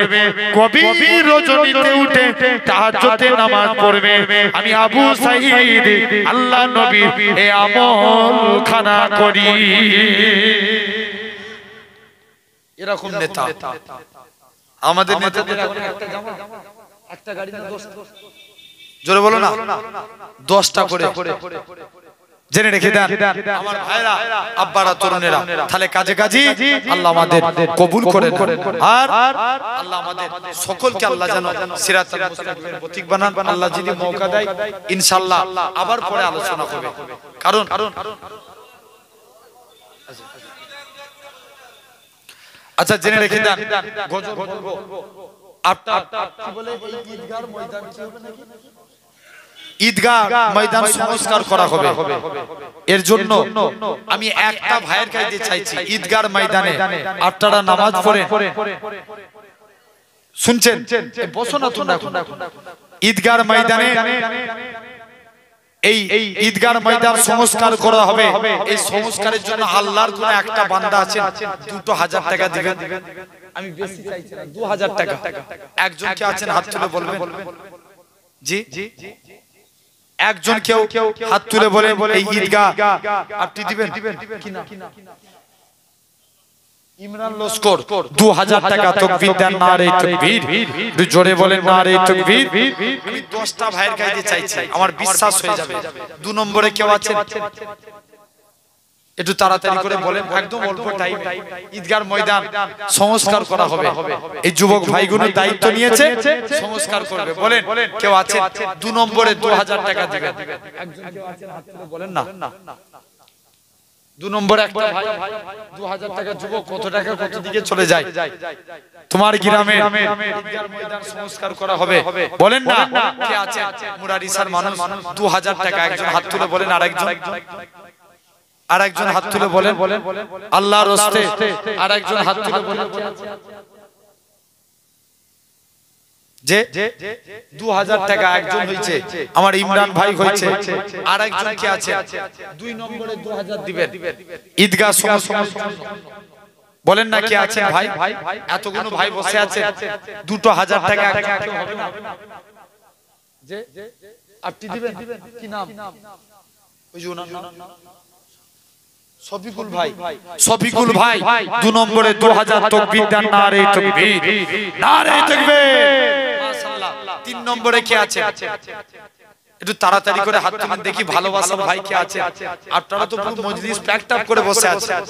Speaker 1: গভীর রজনীতে উঠে তাহাজ্জুদের নামাজ পড়বে। আমি আবু সাঈদ আল্লাহ নবী এই আমল খানা করি। এরকম নেতা আমাদের নেতাদের একটা জামা, একটা গাড়ি না 10, জোরে বলো না, 10টা করে। জেনে রেখে দেন আমার ভাইরা, আব্বারা, তরুণেরা, তাহলে কাজে কাজে আল্লাহ আমাদের কবুল করেন, আর আল্লাহ আমাদের সকলকে আল্লাহ যেন সিরাতাল মুস্তাকিমের পথিক বানান। আল্লাহ যদি মৌকা দেয় ইনশাআল্লাহ আবার পরে আলোচনা হবে, কারণ আচ্ছা জেনে রেখে দেন গজল বলবো আপনার কি বলে, এই ঈদগাহ ময়দান কি হবে নাকি? ঈদগাহ ময়দান সংস্কার করা হবে। এর জন্য আমি একটা ভাইয়ের কাছে চাইছি, ঈদগাহ ময়দানে আপনারা নামাজ পড়েন, শুনছেন? বসো না তোমরা। ঈদগাহ ময়দানে এই ঈদগাহ ময়দান সংস্কার করা হবে। এই সংস্কারের জন্য আল্লাহর কোন একটা বান্দা আছেন 2,000 টাকা দিবেন। আমি বেশি চাইছি না, 2,000 টাকা। একজন কে আছেন হাত তুলে বলবেন? জি, একজন কেউ হাত তুলে বলেন এই ঈদগাহ আপনি দিবেন কিনা? ইমরান লস্কর 2,000 টাকা। তাকবীর দেন, নারে তাকবীর, জোরে বলেন নারে তাকবীর। আমি 10টা ভাইয়ের কাছে চাইছি, আমার বিশ্বাস হয়ে যাবে। 2 নম্বরে কেউ আছে? একটু তাড়াতাড়ি করে বলেন, একদম অল্প টাইম। ঈদগাহ ময়দান সংস্কার করা হবে, এই যুবক ভাইগুলো দায়িত্ব নিয়েছে, সংস্কার করবে। বলেন কেউ আছে? 2 নম্বরে 2,000 টাকা দিবেন। একজন কেউ আছেন হাত তুলে বলেন না। 2 নম্বরে একটা ভাই 2,000 টাকা। যুবক কত টাকা কত দিকে চলে যায়? তোমার গ্রামে ঈদগাহ ময়দান সংস্কার করা হবে, বলেন না। কে আছে মুরারিসার মানুষ? 2,000 টাকা। একজন হাত তুলে বলেন, আরেকজন হাত তুলে বলেন আল্লাহর রাস্তে। আরেকজন হাত তুলে বলেন যে 2000 টাকা একজন হয়েছে, আমার ইমরান ভাই হয়েছে, আর একজন কি আছে 2 নম্বরে 2000 দিবেন ঈদগাহ সংস্কার। বলেন না কি আছে ভাই? এতগুলো ভাই বসে আছে, 2000 টাকা একজন হবে না? যে আপনি দিবেন, কি নাম? ওই যে ওনার নাম শফিকুল ভাই। শফিকুল ভাই 2 নম্বরে 2000 তাকবীর দেন, নারে তাকবীর, নারে তাকবীর, মাশাআল্লাহ। 3 নম্বরে কে আছে? একটু তাড়াতাড়ি করে হাত তুলেন দেখি, ভালোবাসার ভাই কে আছে? আপনারা তো পুরো মজলিস প্যাকড আপ করে বসে আছেন,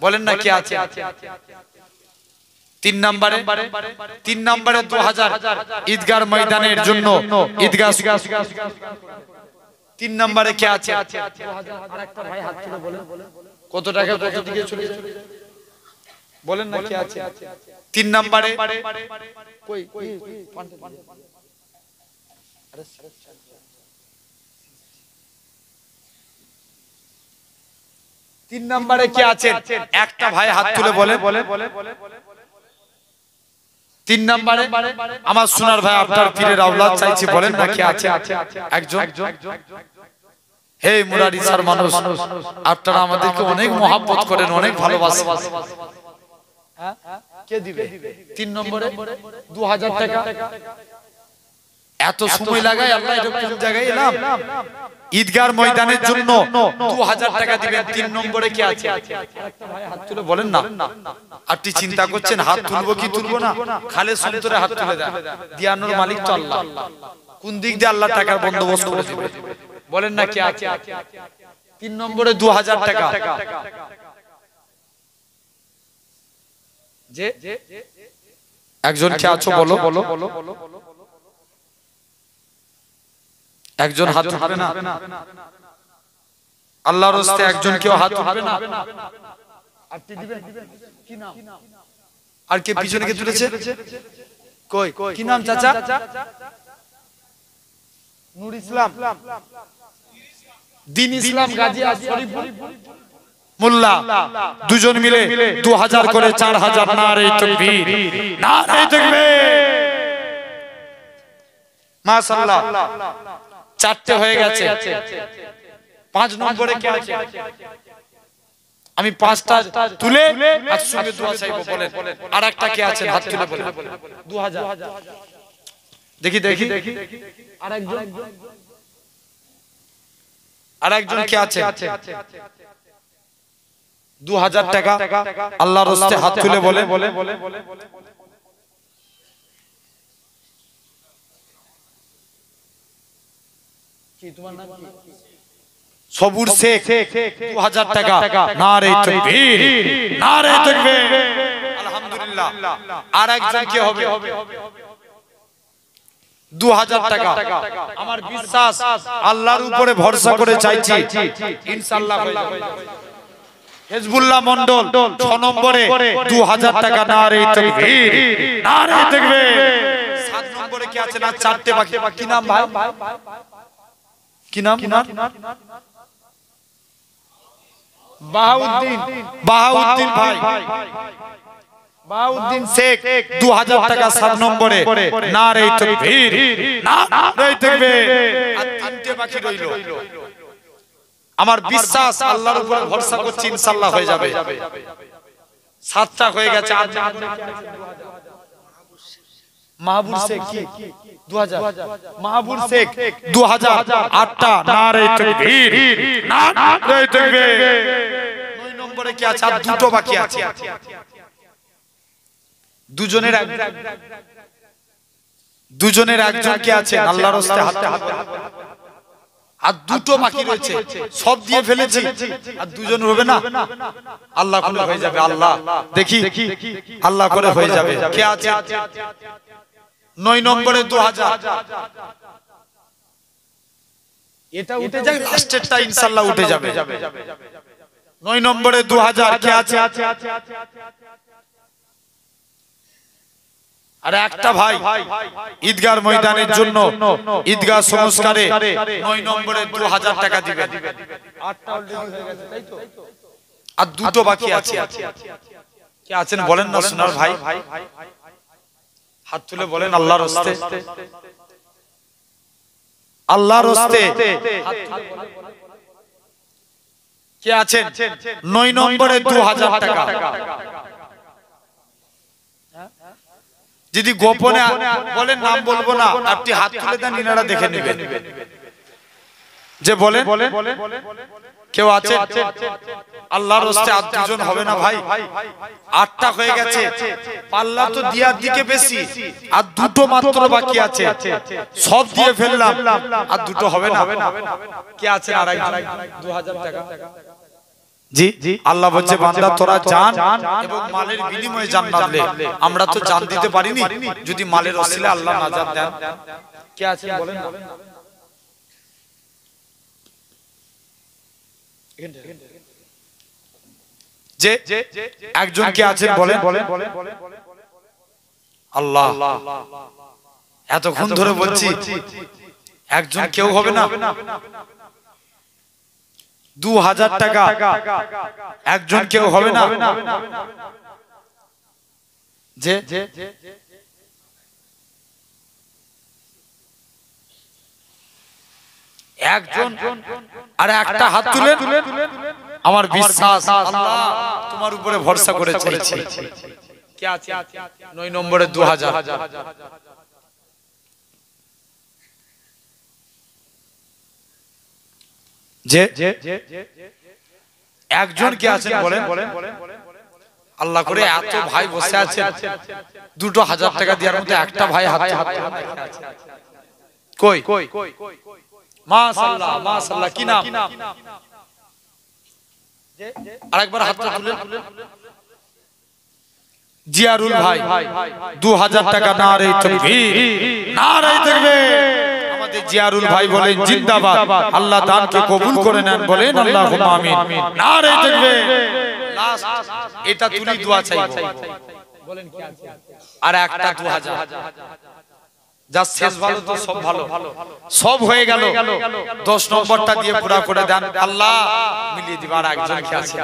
Speaker 1: বলেন না কে আছে? 3 নম্বরে 2000 ঈদগাহ ময়দানের জন্য, ঈদগাহ 3 নম্বরে কে আছে? আরেকটা ভাই হাত তুলে বলেন কত টাকা কত দিকে চলে যাবে, বলেন না কে আছে? 3 নম্বরে কই 3 নম্বরে কে আছে? একটা ভাই হাত তুলে বলেন। 3 নম্বরে আমার সোনার ভাই আপনার পীরের আওলাদ চাইছি, বলেন না কে আছে? একজন। হে মুরারি স্যার মানুষ, আপনারা আমাদেরকে অনেক মহব্বত করেন, অনেক ভালোবাসেন, কে দিবে? 3 নম্বরে 2000 টাকা। এত সময় লাগায় আল্লাহ এরকম জায়গায় এলাম, ঈদগাহ ময়দানের জন্য 2000 টাকা দিবেন। 3 নম্বরে কে আছে? একটা ভাই হাত তুলে বলেন না। আপনি চিন্তা করছেন হাত তুলবো কি তুলবো না, খালে সন্তরে হাত তুলে দেন, দিয়ানোর মালিক তো আল্লাহ, কোন দিক দিয়ে আল্লাহ টাকার বন্দোবস্ত করে দিবে, বলেন না কে আছে? 3 নম্বরে 2000 টাকা। যে একজন কে আছো বলো, একজন হাত তুলবে না? আল্লাহর রাস্তে একজন কেউ হাত তুলবে না? আপনি দিবেন, কি নাম? আর কে পিছনে কে তুলেছে? কই কি নাম চাচা? নূর ইসলাম, দ্বীন ইসলাম গাজী শরীফ মোল্লা, দুজন মিলে 2000 করে 4000, নারে তাকবীর, নারে তাকবীর, মাশাআল্লাহ। 4টে হয়ে গেছে। 5 নম্বরে কে আছে? আমি 5টা তুলে একসঙ্গে দোয়া চাইবো, বলেন। আর একটা কে আছে? হাত তুলে বলেন। 2000 দেখি আরেকজন কে আছে? 2000 টাকা আল্লাহর রাস্তে হাত তুলে বলে। কি তোমার নাম কি? সবুর শেখ, 2000 টাকা, নারে তাকবীর, নারে তাকবীর, আলহামদুলিল্লাহ। আর একজন কে হবে? 2000 টাকা। আমার বিশ্বাস, আল্লাহর উপরে ভরসা করে চাইছি, ইনশাআল্লাহ হয়ে যাবে। হিজবুল্লাহ মন্ডল 6 নম্বরে 2000 টাকা, নারে তাকবীর, নারে তাকবীর। 7 নম্বরে কে আছে? না 4টে বাকি। কি নাম ভাই? কি নাম? বাহাউদ্দিন ভাই, বাহাউদ্দিন শেখ, 2000 টাকা 7 নম্বরে, নারে তাকবীর, নারে তাকবীর। আর 3টে বাকি রইল। আমার বিশ্বাস, আল্লাহর উপর ভরসা করছি, ইনশাআল্লাহ হয়ে যাবে। 7টা হয়ে গেছে। মাহবুব শেখ কি? 2000। মাহবুব শেখ 2000, 8টা, নারে তাকবীর, নারে তাকবীর। 9 নম্বরে কি আছে? আর 2টো বাকি আছে। দুজনের একজন কি আছে? আল্লাহর রাস্তে হাতে হাত। আর 2টো বাকি রয়েছে, সব দিয়ে ফেলেছি, আর 2জন হবে না? আল্লাহ করে হয়ে যাবে। আল্লাহ দেখি, আল্লাহ করে হয়ে যাবে। কে আছে? 9 নম্বরে 2000। এটা উঠে যায়, লাস্টেরটা ইনশাআল্লাহ উঠে যাবে। 9 নম্বরে 2000 কে আছে? আর একটা ভাই ঈদগাহ ময়দানের জন্য, ঈদগাহ সংস্কারে 9 নম্বরে 2000 টাকা দিবেন। 8টা অলরেডি হয়ে গেছে, তাই তো? আর 2টো বাকি আছে। কে আছেন বলেন না সোনার ভাই? হাত তুলে বলেন আল্লাহর হস্তে, আল্লাহর হস্তে কে আছেন? 9 নম্বরে 2000 টাকা। যদি গোপনে বলেন নাম বলবো না, আপনি হাত তুলে দেন, ইনারা দেখে নেবেন যে বলেন কেউ আছে? আল্লাহর হস্তে আর দুজন হবে না ভাই, 8টা হয়ে গেছে, পাল্লা তো দিয়ার দিকে বেশি, আর দুটো মাত্র বাকি আছে, সব দিয়ে ফেললাম, আর দুটো হবে না। কে আছে? আর 2000 টাকা। জি আল্লাহ বলছে বান্দা তোরা জান এবং মালের বিনিময়ে জান্নাত লে। আমরা তো জান দিতে পারিনি, যদি মালের ওসিলা আল্লাহ নাজাত দেন। কে আছে বলেন? যে একজন কে আছেন বলেন? আল্লাহ, এতক্ষণ ধরে বলছি একজন কেউ হবে না। 2000 টাকা একজন কেউ হবে না। যে একজন আর একটা হাত তুলেন, আমার বিশ্বাস আল্লাহ তোমার উপরে ভরসা করে চলেছি। কে আছে? 9 নম্বরে 2000। যে একজন কে আছেন বলেন? আল্লাহ করে এত ভাই বসে আছে, 2000 টাকা দেওয়ার মধ্যে একটা ভাই হাত কই? মাশাআল্লাহ মাশাআল্লাহ, কি নাম? আরেকবার হাতটা তুলেন। জিয়ারুল ভাই 2000 টাকা। নারে তাকবীর, নারে তাকবীর। আমাদের জিয়ারুল ভাই বলেন জিন্দাবাদ, আল্লাহ দানকে কবুল করে নেন, বলেন আল্লাহুম্মা আমিন। নারে তাকবীর। লাস্ট এটা তুলি দোয়া চাইবো, বলেন কি আছে? আর একটা 2000। যা শেষ ভালো তো সব ভালো, সব হয়ে গেল। 10 নম্বরটা দিয়ে পুরা করে দেন, আল্লাহ মিলিয়ে দিবা। আর একজন কে আছে?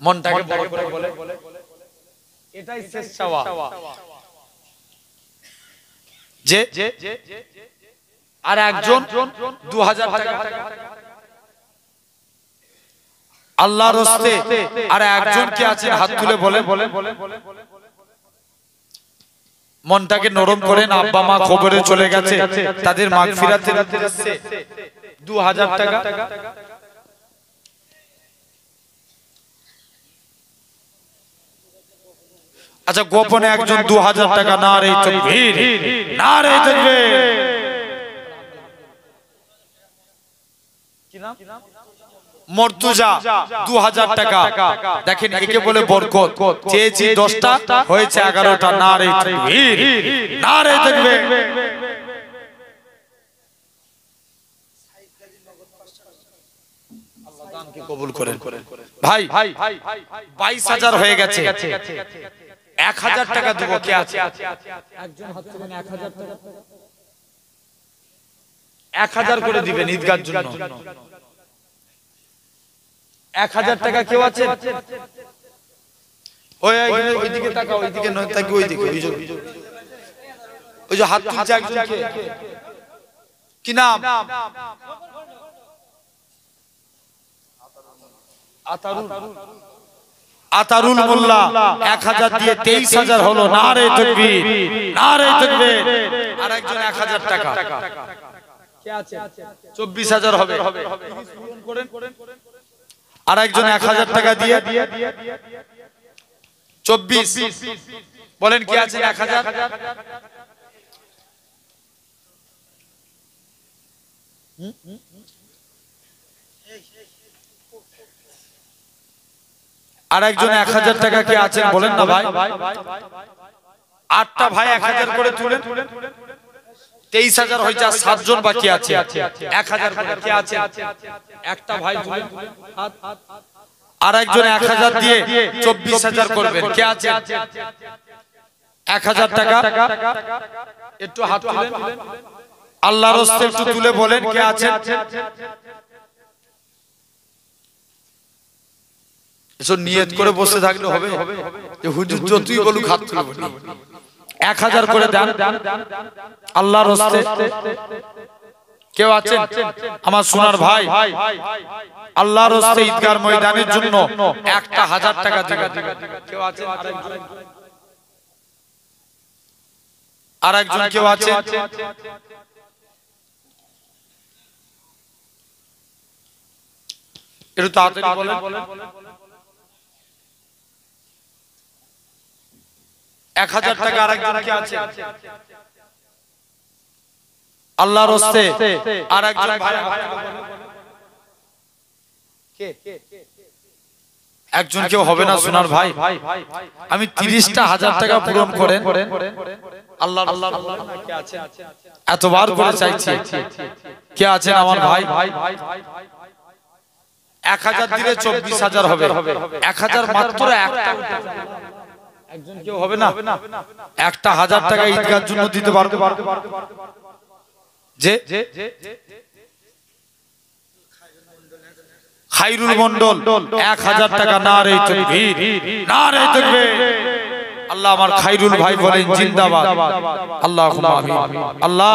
Speaker 1: মনটাকে বড় করে বলে এটাই শেষ চাওয়া। যে আর একজন 2000 টাকা আল্লাহর হস্তে। আর একজন কে আছেন? হাত তুলে বলে মনটাকে নরম করেন। আব্বা মা কবরে চলে গেছে, তাদের মাগফিরাতের উদ্দেশ্যে 2000 টাকা। আচ্ছা গোপনে একজন 2000 টাকা। নারে তাকবীর, নারে তাকবীর। কি নাম? মর্তুজা 2000 টাকা। দেখেন একে বলে বরকত। চেয়েছি 10টা, হয়েছে 11টা। নারে তাকবীর, নারে তাকবীর। আল্লাহ দানকে কবুল করেন ভাই। 22000 হয়ে গেছে, 1000 টাকা দেব। কে আছে? একজন হাত তুলেন। 1000 টাকা, 1000 করে দিবেন ঈদগার জন্য। 1000 টাকা কেউ আছে? ওইদিকে তাকাও, ওইদিকে নয় তাকি, ওইদিকে। ওই যে হাত তুলছে একজন, কি নাম? আতারুল মোল্লা। 1000 দিয়ে 23000 হলো। নারে তাকবীর, নারে তাকবীর। আর একজন 1000 টাকা। কে আছে? 24000 হবে। আর একজন 1000 টাকা দিয়ে 24। বলেন কি আছে? 1000। আর একজন 1000 টাকা কে আছেন বলেন না ভাই? 8টা ভাই 1000 করে তুলেন, 23000 হয়ে যা। 7 জন বাকি আছে, 1000 করে। কে আছে? একটা ভাই তুলেন হাত। আর একজন 1000 দিয়ে 24000 করবেন। কে আছে? 1000 টাকা। একটু হাত তুলেন, আল্লাহর হস্তে একটু তুলে বলেন কে আছে? এসব নিয়ত করে বসে থাকলে হবে যে হুজুর যতই বলুক হাত তুলব না। 1000 করে দেন আল্লাহর রাস্তে। কেউ আছেন আমার সোনার ভাই আল্লাহর রাস্তে ঈদগার ময়দানের জন্য 1000 টাকা দিবেন? কেউ আছেন? আরেকজন কেউ আছেন? একটু তাড়াতাড়ি বলেন। 1000 টাকা আরেকজন কি আছে? আল্লাহর রাস্তে আরেকজন ভাই কে? একজন কেউ হবে না সোনার ভাই? আমি 30টা 1000 টাকা পূরণ করেন আল্লাহ কে আছে? এতবার করে চাইছি, কে আছেন আমার ভাই? 1000 দিলে 24000 হবে। 1000 মাত্র একটা। একজন কেউ হবে না? একটা 1000 টাকা ঈদগার জন্য দিতে পারবে? যে খায়রুল মন্ডল 1000 টাকা। নারে তাকবীর, নারে তাকবীর। আল্লাহ আমার খায়রুল ভাই বলেন জিন্দাবাদ। আল্লাহুম্মা আমিন। আল্লাহ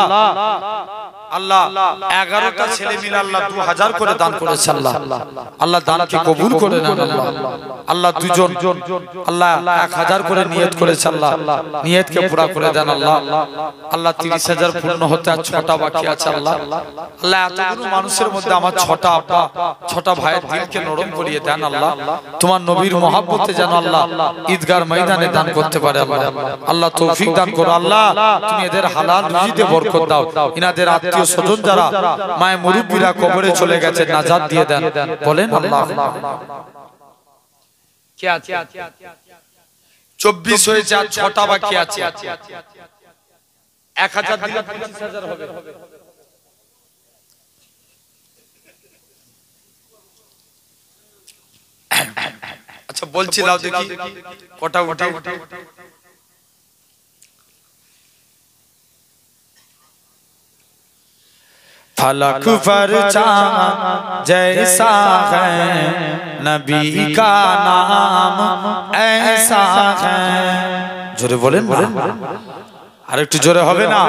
Speaker 1: আল্লাহ 11টা ছেলে মিলে আল্লাহ 2000 করে দান করেছে। আল্লাহ আল্লাহ দানকে কবুল করে নেন। আল্লাহ আল্লাহ দুজন আল্লাহ 1000 করে নিয়ত করেছে। আল্লাহ নিয়তকে পুরা করে দেন। আল্লাহ আল্লাহ 30000 পূর্ণ হতে আর 6টা বাকি আছে। আল্লাহ আল্লাহ এতগুলো মানুষের মধ্যে আমার 6টা আব্বা 6টা ভাইয়ের দিলকে নরম করিয়ে দেন। আল্লাহ তোমার নবীর মহব্বতে যেন আল্লাহ ঈদগার ময়দানে দান করতে পারে। আল্লাহ আল্লাহ তৌফিক দান করো। আল্লাহ তুমি এদের হালাল রুজিতে বরকত দাও। ইনাদের আত্মীয় স্বজন যারা মায়ের মুরব্বিরা কবরে চলে গেছে নাজাত দিয়ে দেন। বলেন আল্লাহ। কে আছে? 24 হয়েছে আর 6টা বাকি আছে। 1000 দিলে 25000 হবে। আচ্ছা বলছি লাও দেখি কটা উঠে। फलक पर चांद जैसा है नबी का नाम ऐसा है। जोरे बोलें बोलें আর একটু জোরে হবে না?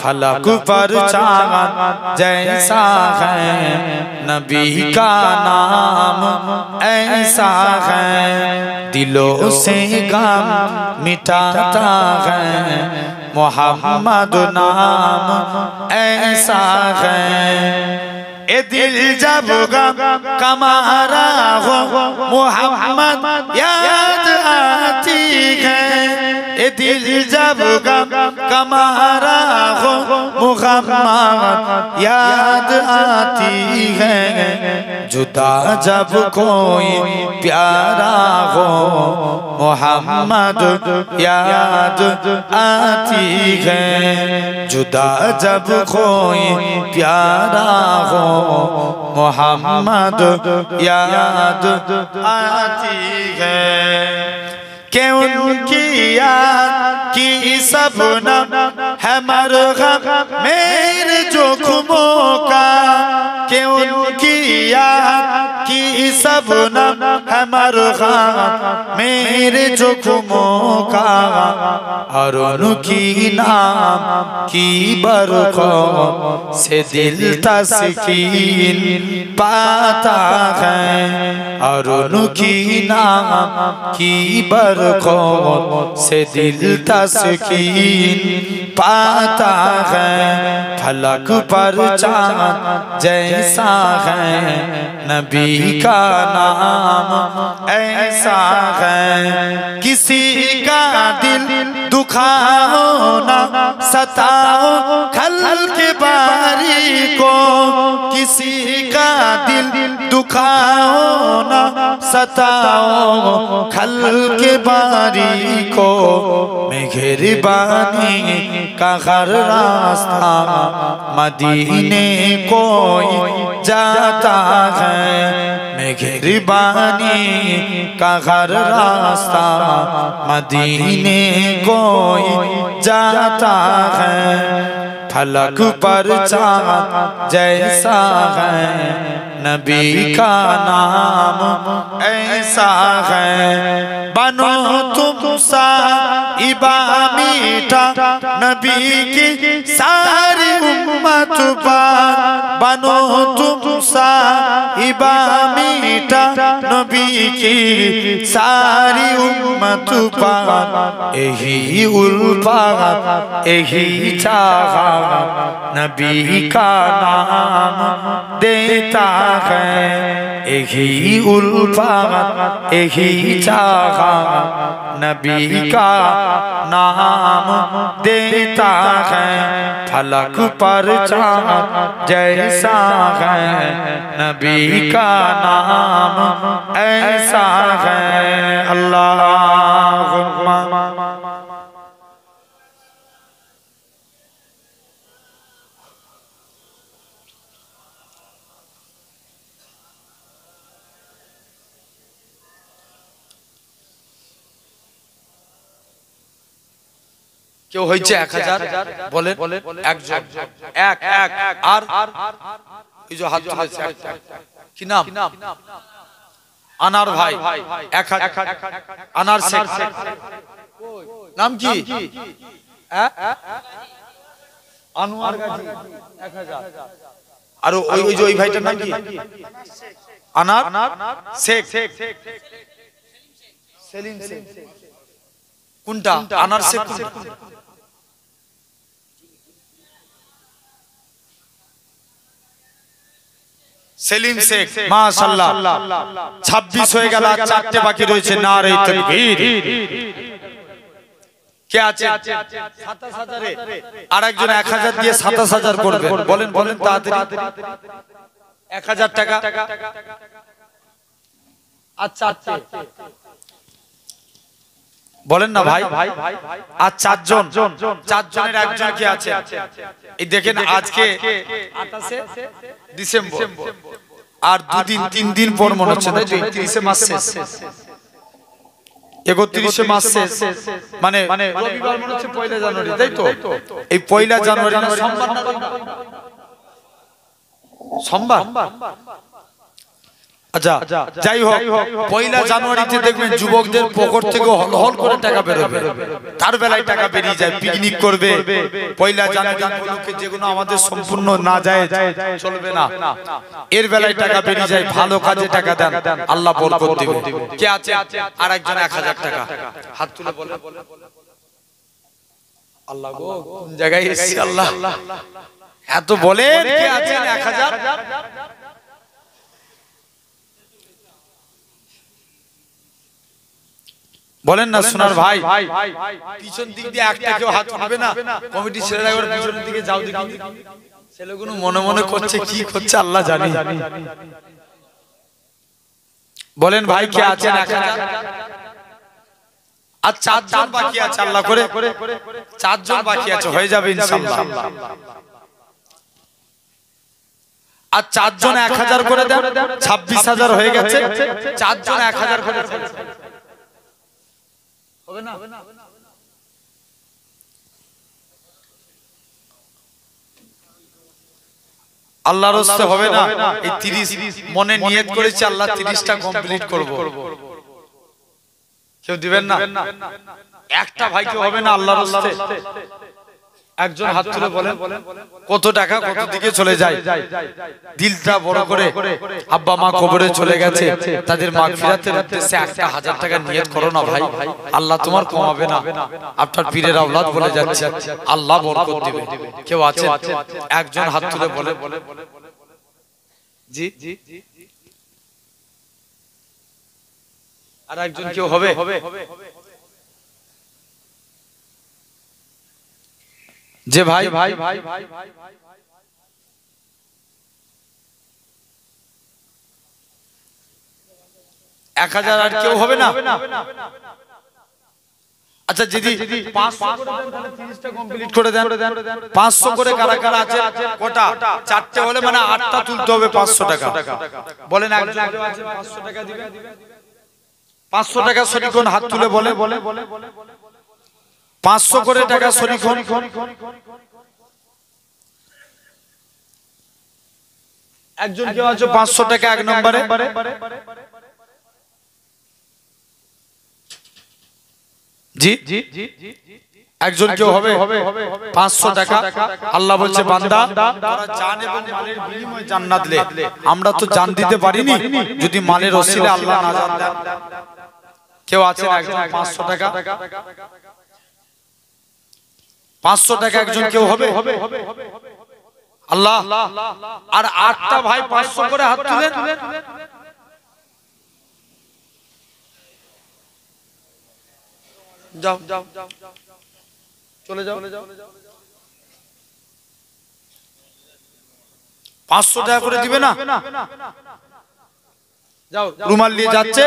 Speaker 1: फलक पर चांद जैसा है नबी का नाम ऐसा है दिलों से गम मिटाता है मोहम्मद नाम ऐसा है। ए दिल जब गम कमारा हो मोहम्मद याद आती है। ए दिल जब गम कमारा हो मोहम्मद याद आती है। जुदा जब कोई प्यारा हो मोहम्मद याद आती है। जुदा जब कोई प्यारा हो मोहम्मद याद आती है। कि उनकी याद की सबनम है मरहम मेरे जोखमों का। कि उनकी याद की सबनम है मरहम मेरे जोखमों का। और उनकी नाम की बरकत से दिल तस्कीन पाता है। और उनकी नाम की बरकत से दिल तस्कीन पाता है। फलक पर चांद जैसा है नबी का नाम ऐसा है। किसी का दिल दुखाओ ना सताओ खल के बारी को। किसी का दिल दुखाओ ना सताओ खल के बारी को। मेहरबानी का हर रास्ता मदीने को जाता है। मेहरबानी का हर रास्ता मदीने को जाता है। फलक पर चांद जैसा है नबी का नाम ऐसा है। बनो तुम सा इबा मीठा नबी की सारी उम्मत पर बनो तुम साहिबा मीठा नबी की सारी उम्मत पर यही उल्फत यही चाहा नबी का नाम देता है यही उल्फत यही चाहा नबी का नाम देता है फलक पर चाँद जैसा है नबी का नाम ऐसा है अल्लाहुम्मा क्यों হয়েছে 1000 বলেন একজন এক আর এই যে হাত তুলেছে কি নাম আনার ভাই 1000 আনার শেখ নাম কি আনোয়ার গাজী 1000 আর ওই যে ওই ভাইটার নাম কি আনার শেখ সেলিম শেখ কোনটা আনার শেখ সেলিম শেখ মাশাআল্লাহ 26 হয়ে গেল আর 4টে বাকি রয়েছে নারে তাকবীর কে আছে 27000 এ আরেকজন 1000 দিয়ে 27000 করবে বলেন তাড়াতাড়ি 1000 টাকা আচ্ছা বলেন না ভাই আর চারজনের একজন কি আছে এই দেখেন আজকে 28 ডিসেম্বর আর 2-3 দিন পর মনে হচ্ছে তাই 31 মাস শেষ 31 মাস শেষ মানে রবিবার মনে হচ্ছে 1 জানুয়ারি তাই তো এই 1 জানুয়ারি না সোমবার আচ্ছা যাই হোক 1 জানুয়ারিতে দেখবেন যুবকদের পকেট থেকে হল করে টাকা বেরোবে তার বেলায় টাকা বেরিয়ে যায় পিকনিক করবে 1 জানুয়ারি উপলক্ষে যেগুলো আমাদের সম্পূর্ণ না যায় চলবে না এর বেলায় টাকা বেরিয়ে যায় ভালো কাজে টাকা দেন আল্লাহ বরকত দিবে কে আছে আরেকজন 1000 টাকা হাত তুলে বলে আল্লাহ গো কোন জায়গায় এসেছি আল্লাহ এত বলেন কে আছেন 1000 বলেন না সোনার ভাই পিছন দিক দিয়ে একটা কেউ হাত উঠবে না কমিটি ছেলেরা একবার পিছনের দিকে যাও দেখি ছেলেগুলো মনে মনে করছে কি করছে আল্লাহ জানে বলেন ভাই কে আছেন 1000 আর 4 জন বাকি আছে আল্লাহ করে 4 জন বাকি আছে হয়ে যাবে ইনশাআল্লাহ আর 4 জন 1000 করে দেন 26000 হয়ে গেছে 4 জন 1000 করে হবে না আল্লাহর রাস্তে হবে না এই 30 মনে নিয়ত করেছি আল্লাহ 30টা কমপ্লিট করব কেউ দিবেন না একটা ভাইকে হবে না আল্লাহর রাস্তে একজন হাত তুলে বলেন কত টাকা কত দিকে চলে যায় দিলটা বড় করে আব্বা মা কবরে চলে গেছে তাদের মাগফিরাতের উদ্দেশ্যে 1000 টাকা নিয়ত করো না ভাই আল্লাহ তোমার কমাবে না আপনার পীরের আওলাদ বলে যাচ্ছে আল্লাহ বরকত দিবে কেউ আছে একজন হাত তুলে বলে জি আর একজন কেউ হবে যে ভাই 1000 আর কেউ হবে না আচ্ছা যদি 500 করে দেন তাহলে 30টা কমপ্লিট করে দেন 500 করে কারা কারা আছে কোটা 4টে হলে মানে 8টা তুলতে হবে 500 টাকা বলেন একজন আছে 500 টাকা দিবেন 500 টাকা শরীক হন হাত তুলে বলে 500 করে টাকা শরীক হন একজন কেউ আছে 500 টাকা এক নম্বরে জি একজন কেউ হবে 500 টাকা আল্লাহ বলছে বান্দা তোরা জান এবং মালের বিনিময়ে জান্নাত লে আমরা তো জান দিতে পারিনি যদি মালের ওসিলা আল্লাহ না জান দেন কেউ আছেন একজন 500 টাকা 500 টাকা একজন কেউ হবে আল্লাহ আর 8টা ভাই 500 করে হাত তুলেন যাও চলে যাও 500 টাকা করে দিবে না যাও রুমাল নিয়ে যাচ্ছে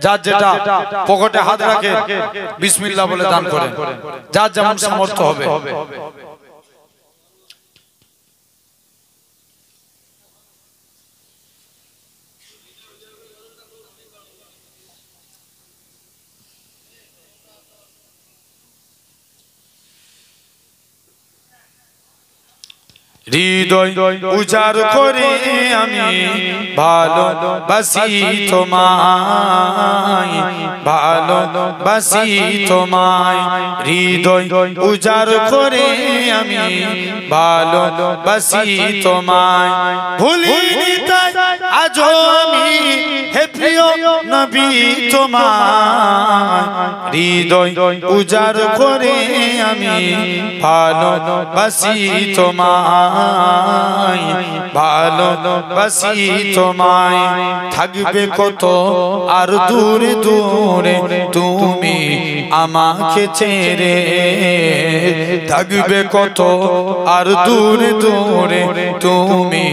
Speaker 1: যার যেটা পকেটে হাত রাখে বিসমিল্লাহ বলে দান করেন যার যেমন সামর্থ্য হবে হৃদয় উজাড় করে আমি ভালোবাসি তোমায় ভালোবাসি তোমায় হৃদয় উজাড় করে আমি ভালোবাসি তোমায় ভুলিনি তাই আজও আমি হে প্রিয় নবী তোমায় হৃদয় উজাড় করে আমি ভালোবাসি তোমায় ভালোবাসি তোমায় থাকবে কত আর দূরে দূরে তুমি আমাকে ছেড়ে থাকবে কত আর দূরে দূরে তুমি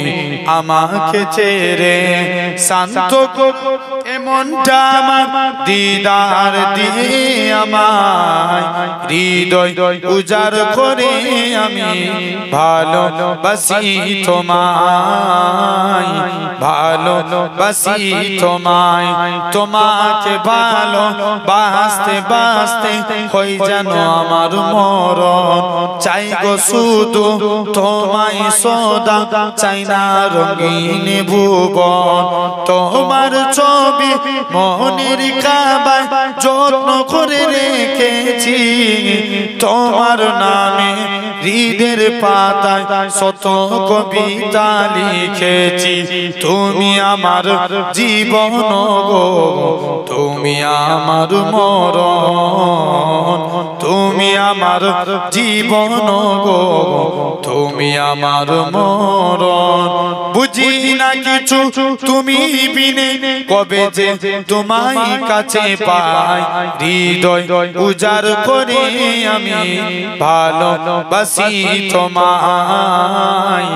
Speaker 1: আমাকে ছেড়ে শান্ত এমনটা আমার দিদার দিয়ে আমায় হৃদয় উজাড় করে আমি ভালোবাসি তোমায় ভালোবাসি তোমায় তোমাকে ভালোবাসতে বাসতে হই যেন আমার মরণ চাই গো শুধু তোমায় সদা চাই না রঙিন ভুবন তোমার ছবি মনের কাবায় যত্ন করে রেখেছি তোমার নামে হৃদের পাতায় শত কবিতা লিখেছি তুমি আমার জীবন গো তুমি আমার মরণ তুমি আমার জীবন গো তুমি আমার মরণ বুঝি না কিছু তুমি বিনে কবে যে তোমায় কাছে পাই হৃদয় উজাড় করে আমি ভালোবাসি তোমায়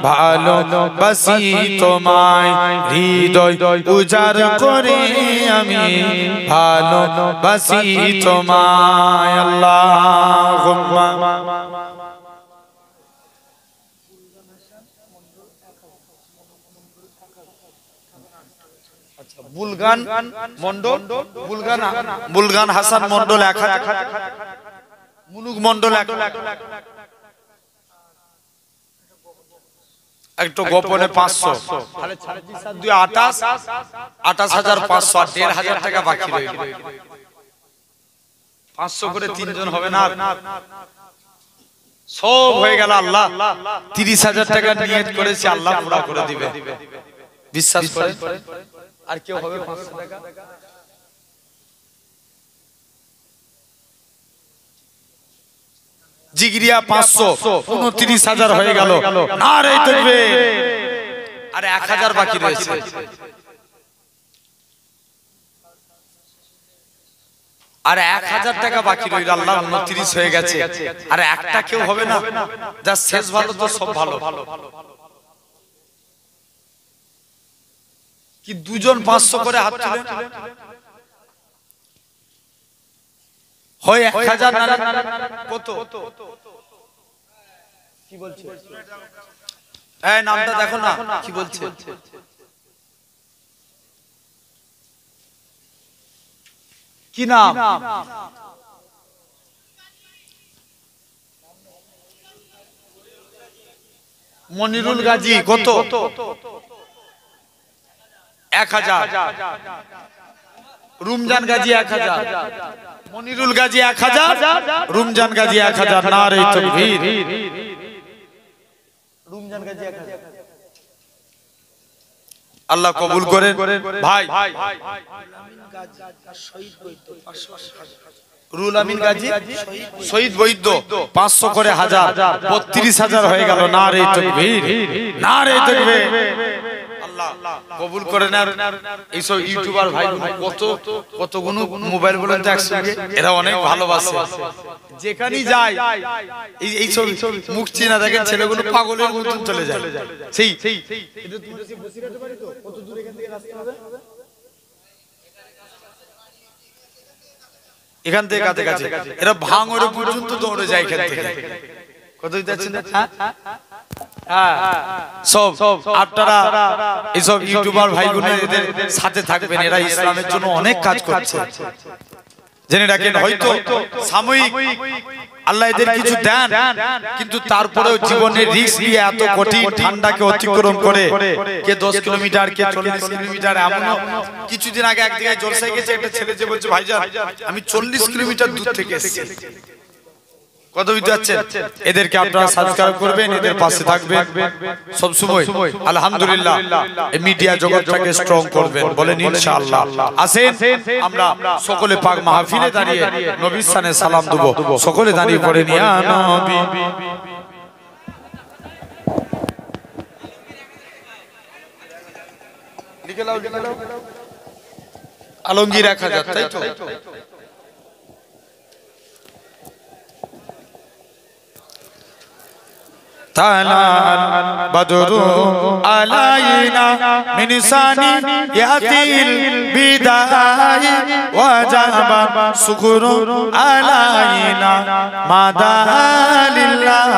Speaker 1: ভালোবাসি তোমায় হৃদয় উজাড় করে আমি ভালোবাসি তোমায় আল্লাহুম্মা বুলগান মন্ডল বুলগান হাসান মন্ডল 1000 মুলুক মন্ডল একটু গোপনে 500 তাহলে 28500 1500 টাকা বাকি রইল 500 করে তিনজন হবে না সব হয়ে গেল আল্লাহ 30000 টাকা নিয়ত করেছি আল্লাহ পুরা করে দিবে বিশ্বাস করেন আর কেউ হবে 500 টাকা জিগরিয়া 500 29000 হয়ে গেল নারে তাকবীর আরে 1000 বাকি রয়েছে আরে 1000 টাকা বাকি রইল আল্লাহ 29 হয়ে গেছে আরে একটা কেউ হবে না যা শেষ ভালো তো সব ভালো কি দুজন 500 করে হাত তুলে হয় 1000 না কত কি বলছে এই নামটা দেখো না কি বলছে কি নাম মনিরুল গাজী কত 1000 রুমজান গাজী 1000 মনিরুল গাজী 1000, রমজান গাজী 1000, নারে তাকবীর। রমজান গাজী 1000, আল্লাহ কবুল করেন। ভাই রুল আমিন গাজী শহীদ বৈদ্য 500 করে 1000, 32,000 হয়ে গেল। নারে তাকবীর, নারে তাকবীর। আল্লাহ কবুল করেন। আর এইসব ইউটিউবার ভাই কত কত গুণ মোবাইল বলেন তো একসঙ্গে, এরা অনেক ভালোবাসে। যেখানেই যায় এই সব মুখ চিনা দেখেন ছেলেগুলো পাগলের মতন চলে যায়। সেই কত দূর এখান থেকে রাস্তা হবে? এখান থেকে কাছে এরা ভাঙড় পর্যন্ত দৌড়ে যায় এখান থেকে। কত যাচ্ছেন? সব আপনারা এইসব ইউটিউবার ভাইগুলো এদের সাথে থাকবেন, এরা ইসলামের জন্য অনেক কাজ করছে। জেনে রাখেন, হয়তো সাময়িক আল্লাহ এদের কিছু দেন, কিন্তু তারপরেও জীবনের রিস্ক নিয়ে এত কঠিন ঠান্ডাকে অতিক্রম করে কে 10 কিলোমিটার, কে 40 কিলোমিটার। এমনও কিছুদিন আগে এক জায়গায় জলসায় গেছে একটা ছেলে, যে বলছে ভাইজান আমি 40 কিলোমিটার দূর থেকে এসেছি। কত বুঝতে পারছেন? এদেরকে আপনারা সাবস্ক্রাইব করবেন, এদের পাশে থাকবেন সব সময়। আলহামদুলিল্লাহ এই মিডিয়া জগৎটাকে স্ট্রং করবেন, বলেন ইনশাআল্লাহ। আসেন আমরা সকলে পাক মাহফিলে দাঁড়িয়ে নবীর শানে সালাম দেব। সকলে দাঁড়িয়ে পড়ে ইয়া নবী। লিখে নাও, লিখে নাও। আলমগীর 1000, তাই তো? طلع البدر علينا من ثنيات البداء وجب الشكر علينا مدى لله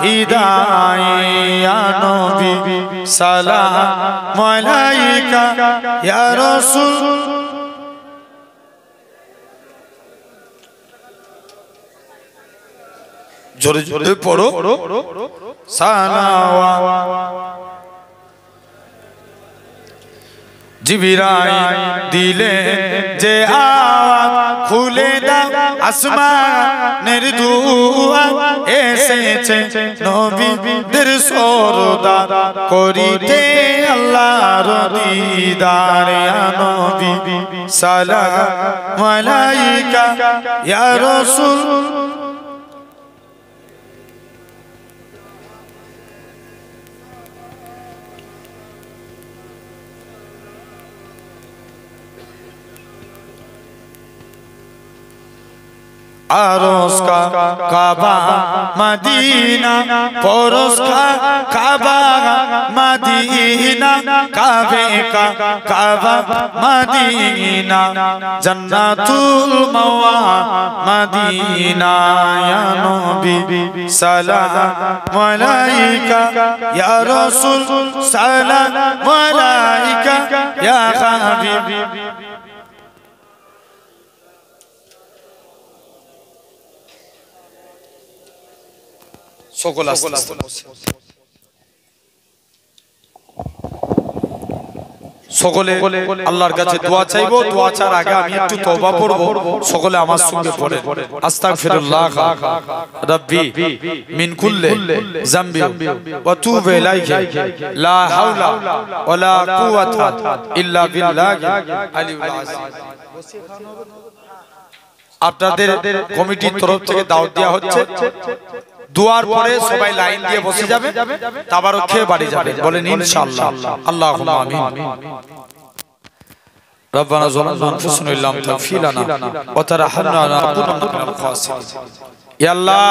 Speaker 1: هداية يا نبي سلام عليك يا رسول জোরে জোরে পড়ো সালাওয়াত। জিবরাইল দিলে যে আওয়াজ খুলে দাও আসমানের দুয়ার, এসেছে নবীদের সরদার করিতে আল্লাহর দিদার। ইয়া নবী সালাম আলাইকা ইয়া রাসূল। आरोस का काबा मदीना, परोस का काबा मदीना, काबे का काबा मदीना, जन्नतुल मवा मदीना। या नबी सलाम अलैका या रसूल सलाम अलैका या हबीब। সকল সকলে আল্লাহর কাছে দোয়া চাইবো। দোয়া চার আগে আমি একটু তওবা পড়ব। সকলে আমার সঙ্গে পড়েন আস্তাগফিরুল্লাহ রাব্বি মিন কুল্লি যামবি ওয়া তুবু ইলাইহি লা হাওলা ওয়ালা কুওয়াতা ইল্লা বিল্লাহি আলিয়্যিল আযীম। আপনাদের কমিটির তরফ থেকে দাওয়াত দেওয়া হচ্ছে। দুয়ার পরে সবাই লাইন দিয়ে বসে যাবে, তাবারক খেয়ে বাড়ি যাবে, বলেন ইনশাআল্লাহ। আল্লাহুম্মা আমিন। রব্বানা যালামনা আনফুসানা ইল্লাম তাগফিরানা ওয়া তারহামনা লানাকুনান্না মিনাল খাসিরিন। ইয়া আল্লাহ,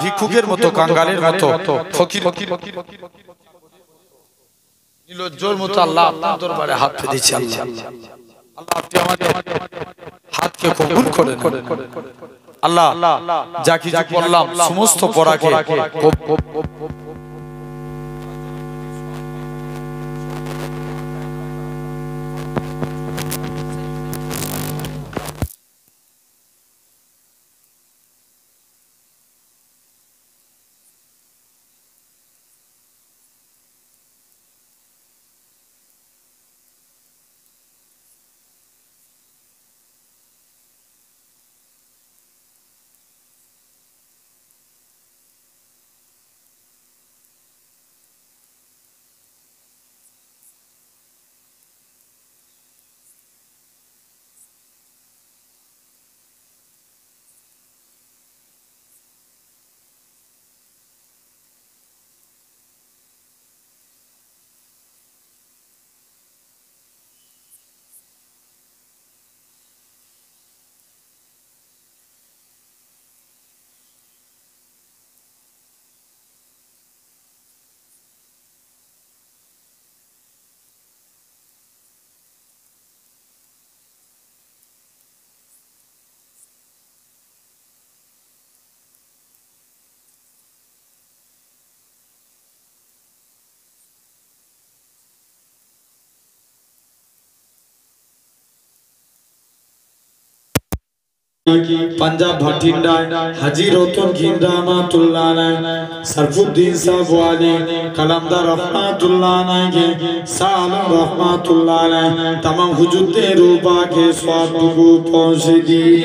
Speaker 1: ভিক্ষুকের মতো, কাঙ্গালের মতো, ফকির নির্লজ্জর মতো আল্লাহ আপনার দরবারে হাত পেতেছি। আল্লাহ আল্লাহ আপনি আমাদের হাতকে কবুল করেন। আল্লাহ যা কিছু বললাম সমস্ত পড়াকে पंजाब भटिंडा हाजी रतन गिन रहमतुल्लाह अलैह सरफुद्दीन साहब वाली कलमदार रहमतुल्लाह अलैह सालम रहमतुल्लाह अलैह तमाम हुजूर रूबा के स्वाद को पहुंचे दी।